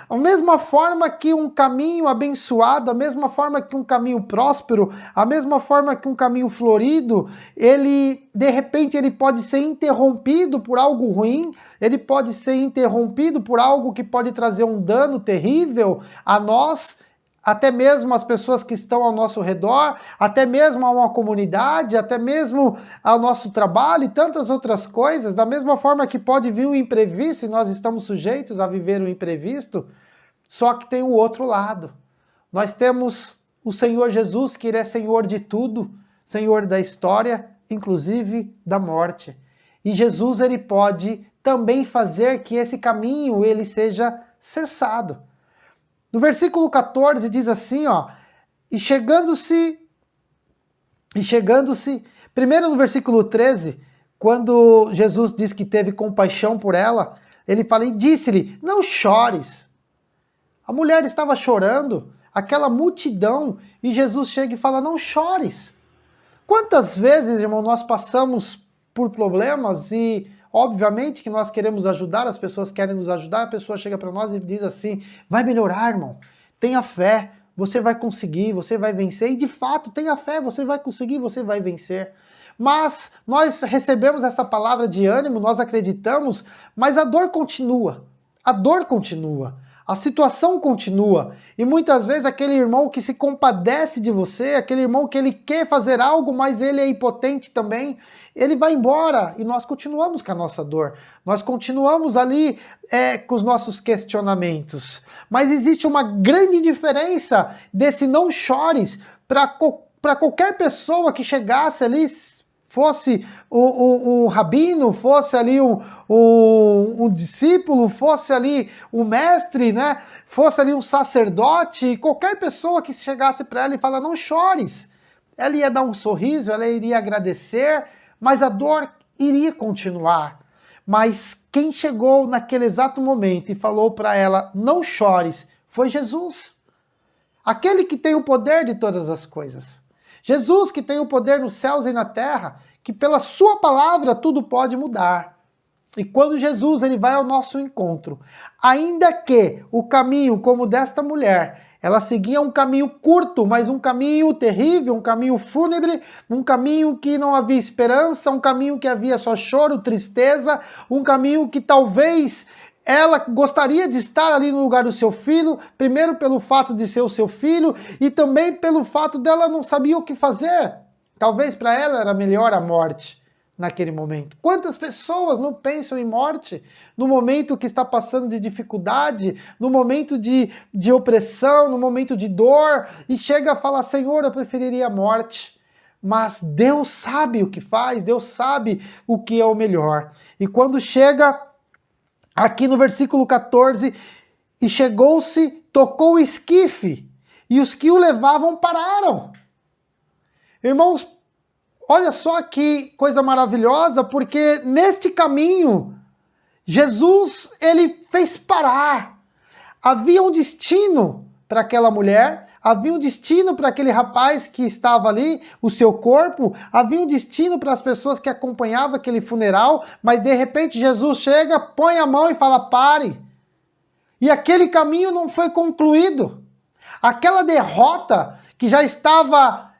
A mesma forma que um caminho abençoado, a mesma forma que um caminho próspero, a mesma forma que um caminho florido, de repente, ele pode ser interrompido por algo ruim, ele pode ser interrompido por algo que pode trazer um dano terrível a nós, até mesmo as pessoas que estão ao nosso redor, até mesmo a uma comunidade, até mesmo ao nosso trabalho e tantas outras coisas. Da mesma forma que pode vir um imprevisto e nós estamos sujeitos a viver o imprevisto, só que tem o outro lado. Nós temos o Senhor Jesus, que ele é Senhor de tudo, Senhor da história, inclusive da morte. E Jesus, ele pode também fazer que esse caminho ele seja cessado. No versículo 14 diz assim, e chegando-se, primeiro no versículo 13, quando Jesus diz que teve compaixão por ela, ele fala, e disse-lhe, não chores. A mulher estava chorando, aquela multidão, e Jesus chega e fala, não chores. Quantas vezes, irmão, nós passamos por problemas e obviamente que nós queremos ajudar, as pessoas querem nos ajudar, a pessoa chega para nós e diz assim, vai melhorar, irmão, tenha fé, você vai conseguir, você vai vencer, e de fato, tenha fé, você vai conseguir, você vai vencer. Mas nós recebemos essa palavra de ânimo, nós acreditamos, mas a dor continua, a situação continua, e muitas vezes aquele irmão que se compadece de você, aquele irmão que ele quer fazer algo, mas ele é impotente também, ele vai embora, e nós continuamos com a nossa dor, nós continuamos ali com os nossos questionamentos. Mas existe uma grande diferença desse não chores para qualquer pessoa que chegasse ali, fosse um rabino, fosse ali um discípulo, fosse ali um mestre, né? Fosse ali um sacerdote, qualquer pessoa que chegasse para ela e fala, não chores. Ela ia dar um sorriso, ela iria agradecer, mas a dor iria continuar. Mas quem chegou naquele exato momento e falou para ela, não chores, foi Jesus. Aquele que tem o poder de todas as coisas. Jesus que tem o poder nos céus e na terra, que pela sua palavra tudo pode mudar. E quando Jesus ele vai ao nosso encontro, ainda que o caminho como desta mulher, ela seguia um caminho curto, mas um caminho terrível, um caminho fúnebre, um caminho que não havia esperança, um caminho que havia só choro, tristeza, um caminho que talvez ela gostaria de estar ali no lugar do seu filho, primeiro pelo fato de ser o seu filho e também pelo fato dela não sabia o que fazer. Talvez para ela era melhor a morte naquele momento. Quantas pessoas não pensam em morte no momento que está passando de dificuldade, no momento de opressão, no momento de dor, e chega a falar, Senhor, eu preferiria a morte. Mas Deus sabe o que faz, Deus sabe o que é o melhor. E quando chega aqui no versículo 14, e chegou-se, tocou o esquife, e os que o levavam pararam. Irmãos, olha só que coisa maravilhosa, porque neste caminho, Jesus, ele fez parar. Havia um destino para aquela mulher, havia um destino para aquele rapaz que estava ali, o seu corpo, havia um destino para as pessoas que acompanhavam aquele funeral, mas de repente Jesus chega, põe a mão e fala, pare. E aquele caminho não foi concluído. Aquela derrota que já estava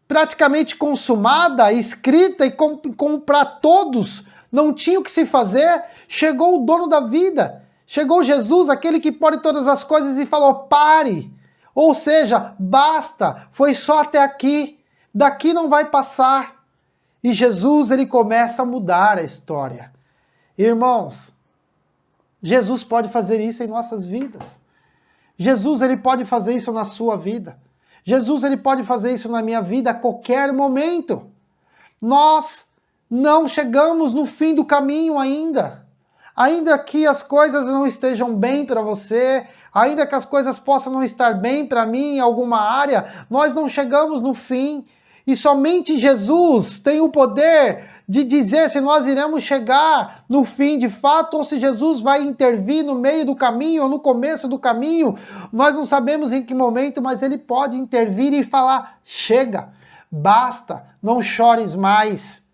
praticamente consumada, escrita e como para todos, não tinha o que se fazer, chegou o dono da vida, chegou Jesus, aquele que pode todas as coisas e falou, pare, ou seja, basta, foi só até aqui, daqui não vai passar. E Jesus, ele começa a mudar a história. Irmãos, Jesus pode fazer isso em nossas vidas. Jesus, ele pode fazer isso na sua vida. Jesus, ele pode fazer isso na minha vida a qualquer momento. Nós não chegamos no fim do caminho ainda. Ainda que as coisas não estejam bem para você, ainda que as coisas possam não estar bem para mim em alguma área, nós não chegamos no fim. E somente Jesus tem o poder de dizer se nós iremos chegar no fim de fato ou se Jesus vai intervir no meio do caminho ou no começo do caminho. Nós não sabemos em que momento, mas ele pode intervir e falar: chega, basta, não chores mais.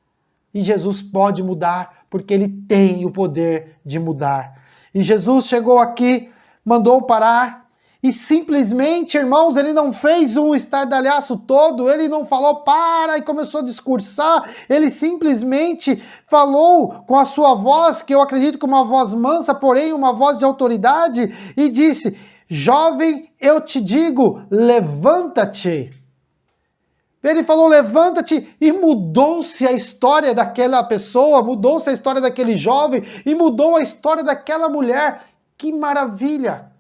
E Jesus pode mudar, porque ele tem o poder de mudar. E Jesus chegou aqui, mandou parar, e simplesmente, irmãos, ele não fez um estardalhaço todo, ele não falou para e começou a discursar, ele simplesmente falou com a sua voz, que eu acredito que uma voz mansa, porém uma voz de autoridade, e disse: jovem, eu te digo, levanta-te. Ele falou: levanta-te, e mudou-se a história daquela pessoa, mudou-se a história daquele jovem, e mudou a história daquela mulher. Que maravilha!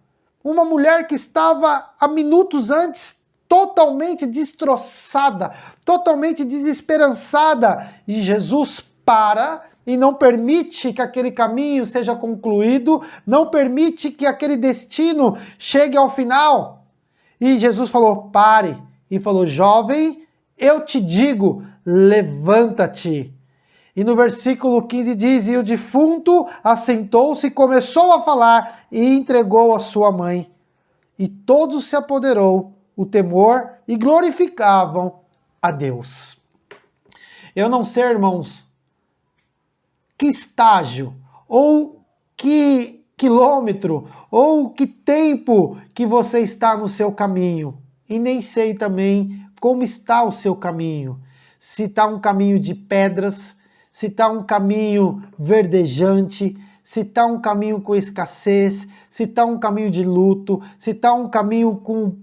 Uma mulher que estava há minutos antes totalmente destroçada, totalmente desesperançada. E Jesus para e não permite que aquele caminho seja concluído, não permite que aquele destino chegue ao final. E Jesus falou: pare, e falou: jovem, eu te digo, levanta-te. E no versículo 15 diz: e o defunto assentou-se e começou a falar e entregou a sua mãe. E todos se apoderou o temor e glorificavam a Deus. Eu não sei, irmãos, que estágio, ou que quilômetro, ou que tempo que você está no seu caminho. E nem sei também como está o seu caminho. Se está um caminho de pedras, se está um caminho verdejante, se está um caminho com escassez, se está um caminho de luto, se está um caminho com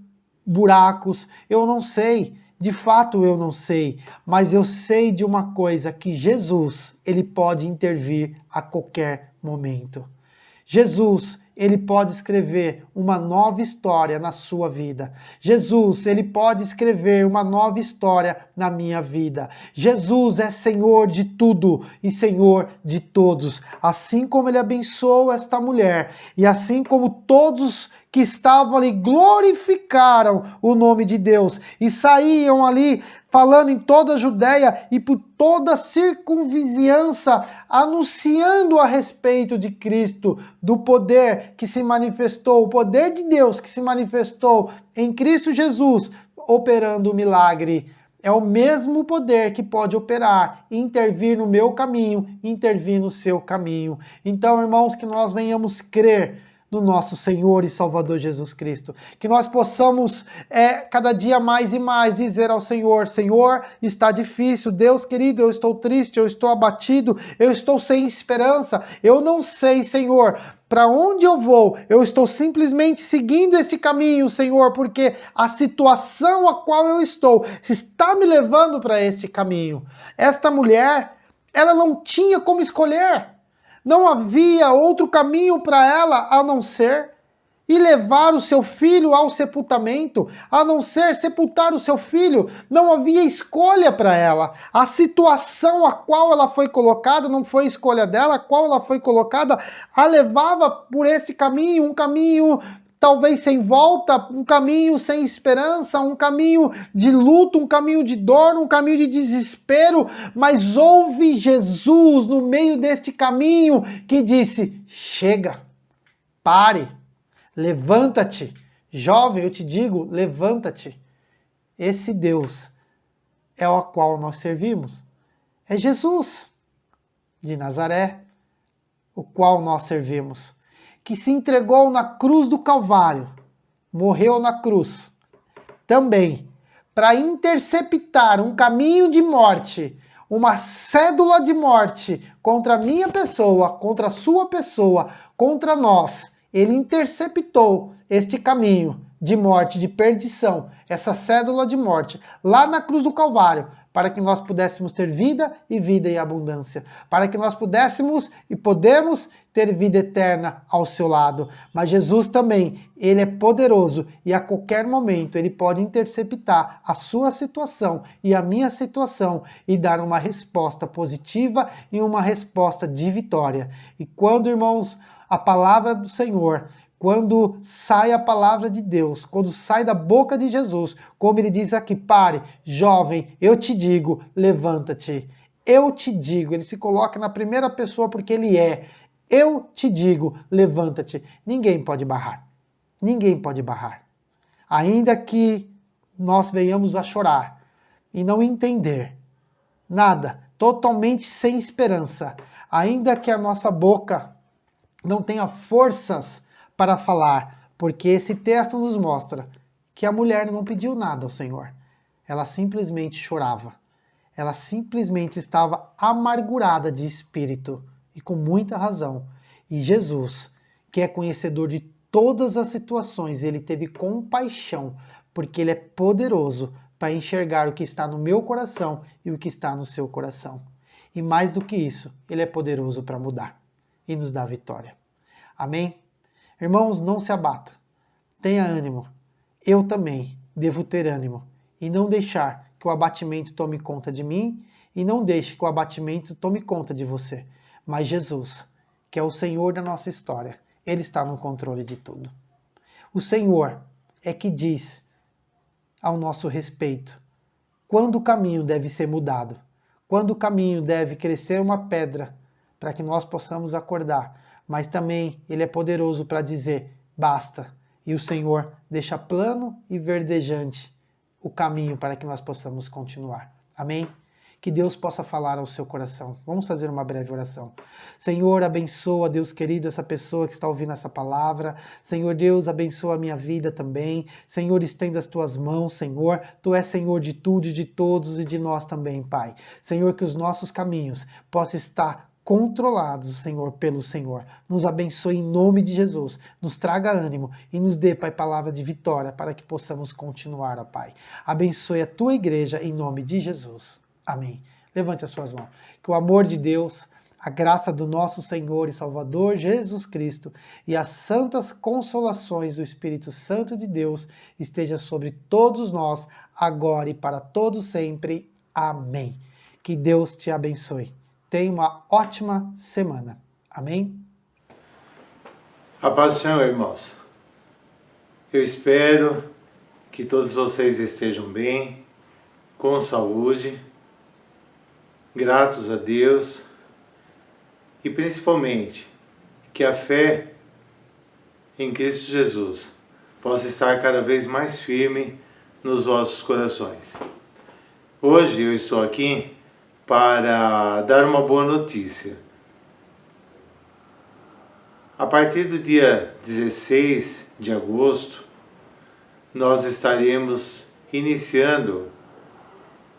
buracos, eu não sei, de fato eu não sei, mas eu sei de uma coisa, que Jesus, ele pode intervir a qualquer momento. Jesus, ele pode escrever uma nova história na sua vida. Jesus, ele pode escrever uma nova história na minha vida. Jesus é Senhor de tudo e Senhor de todos. Assim como ele abençoou esta mulher, e assim como todos que estavam ali glorificaram o nome de Deus e saíam ali falando em toda a Judéia e por toda a circunvizinhança, anunciando a respeito de Cristo, do poder que se manifestou, o poder de Deus que se manifestou em Cristo Jesus, operando o milagre. É o mesmo poder que pode operar, intervir no meu caminho, intervir no seu caminho. Então, irmãos, que nós venhamos crer no nosso Senhor e Salvador Jesus Cristo. Que nós possamos cada dia mais e mais dizer ao Senhor: Senhor, está difícil, Deus querido, eu estou triste, eu estou abatido, eu estou sem esperança, eu não sei, Senhor, para onde eu vou. Eu estou simplesmente seguindo este caminho, Senhor, porque a situação a qual eu estou está me levando para este caminho. Esta mulher, ela não tinha como escolher. Não havia outro caminho para ela a não ser e levar o seu filho ao sepultamento, a não ser sepultar o seu filho. Não havia escolha para ela. A situação a qual ela foi colocada não foi escolha dela, a qual ela foi colocada a levava por esse caminho, um caminho talvez sem volta, um caminho sem esperança, um caminho de luto, um caminho de dor, um caminho de desespero, mas houve Jesus no meio deste caminho que disse: chega, pare, levanta-te, jovem, eu te digo, levanta-te. Esse Deus é o qual nós servimos, é Jesus de Nazaré, o qual nós servimos, que se entregou na cruz do Calvário, morreu na cruz, também para interceptar um caminho de morte, uma cédula de morte contra a minha pessoa, contra a sua pessoa, contra nós. Ele interceptou este caminho de morte, de perdição, essa cédula de morte, lá na cruz do Calvário, para que nós pudéssemos ter vida e vida em abundância, para que nós pudéssemos e podemos ter vida eterna ao seu lado. Mas Jesus também, ele é poderoso e a qualquer momento ele pode interceptar a sua situação e a minha situação e dar uma resposta positiva e uma resposta de vitória. E quando, irmãos, a palavra do Senhor, quando sai a palavra de Deus, quando sai da boca de Jesus, como ele diz aqui: pare, jovem, eu te digo, levanta-te. eu te digo. Ele se coloca na primeira pessoa porque ele é. Eu te digo, levanta-te. Ninguém pode barrar. Ninguém pode barrar. Ainda que nós venhamos a chorar e não entender nada, totalmente sem esperança, ainda que a nossa boca não tenha forças para falar, porque esse texto nos mostra que a mulher não pediu nada ao Senhor. Ela simplesmente chorava. Ela simplesmente estava amargurada de espírito e com muita razão. E Jesus, que é conhecedor de todas as situações, ele teve compaixão, porque ele é poderoso para enxergar o que está no meu coração e o que está no seu coração. E mais do que isso, ele é poderoso para mudar e nos dar vitória. Amém? Irmãos, não se abata. Tenha ânimo. Eu também devo ter ânimo e não deixar que o abatimento tome conta de mim e não deixe que o abatimento tome conta de você. Mas Jesus, que é o Senhor da nossa história, ele está no controle de tudo. O Senhor é que diz ao nosso respeito quando o caminho deve ser mudado, quando o caminho deve crescer uma pedra para que nós possamos acordar, mas também ele é poderoso para dizer basta, e o Senhor deixa plano e verdejante o caminho para que nós possamos continuar. Amém? Que Deus possa falar ao seu coração. Vamos fazer uma breve oração. Senhor, abençoa, Deus querido, essa pessoa que está ouvindo essa palavra. Senhor Deus, abençoa a minha vida também. Senhor, estenda as tuas mãos, Senhor. Tu és Senhor de tudo, de todos e de nós também, Pai. Senhor, que os nossos caminhos possam estar controlados, Senhor, pelo Senhor. Nos abençoe em nome de Jesus. Nos traga ânimo e nos dê, Pai, palavra de vitória para que possamos continuar, ó Pai. Abençoe a tua igreja em nome de Jesus. Amém. Levante as suas mãos. Que o amor de Deus, a graça do nosso Senhor e Salvador Jesus Cristo e as santas consolações do Espírito Santo de Deus esteja sobre todos nós, agora e para todos sempre. Amém. Que Deus te abençoe. Tenha uma ótima semana. Amém? A paz do Senhor, irmãos. Eu espero que todos vocês estejam bem, com saúde, gratos a Deus e principalmente que a fé em Cristo Jesus possa estar cada vez mais firme nos vossos corações. Hoje eu estou aqui para dar uma boa notícia. A partir do dia 16 de agosto, nós estaremos iniciando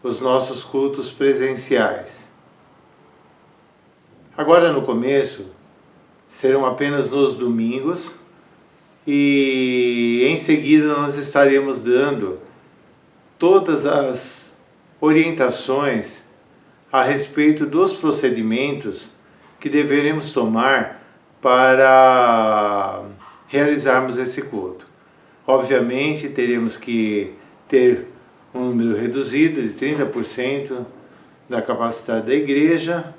os nossos cultos presenciais. Agora no começo, serão apenas nos domingos e em seguida nós estaremos dando todas as orientações a respeito dos procedimentos que deveremos tomar para realizarmos esse culto. Obviamente teremos que ter um número reduzido de 30% da capacidade da igreja,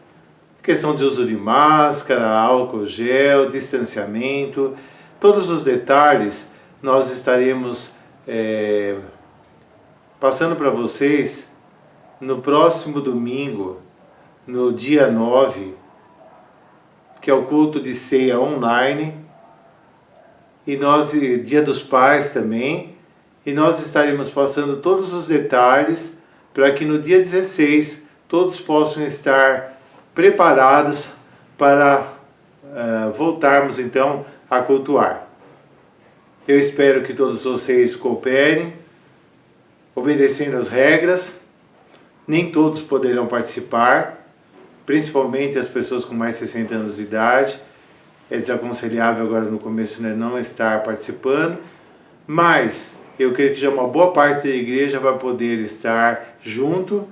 questão de uso de máscara, álcool gel, distanciamento, todos os detalhes nós estaremos passando para vocês no próximo domingo, no dia 9, que é o culto de ceia online, e dia dos pais também, e nós estaremos passando todos os detalhes para que no dia 16 todos possam estar preparados para voltarmos então a cultuar. Eu espero que todos vocês cooperem, obedecendo as regras. Nem todos poderão participar, principalmente as pessoas com mais de 60 anos de idade. É desaconselhável agora no começo não estar participando, mas eu creio que já uma boa parte da igreja vai poder estar junto.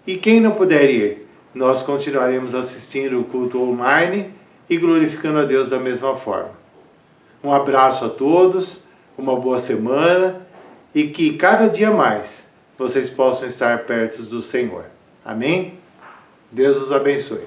E quem não puder ir, nós continuaremos assistindo o culto online e glorificando a Deus da mesma forma. Um abraço a todos, uma boa semana e que cada dia mais vocês possam estar perto do Senhor. Amém? Deus os abençoe.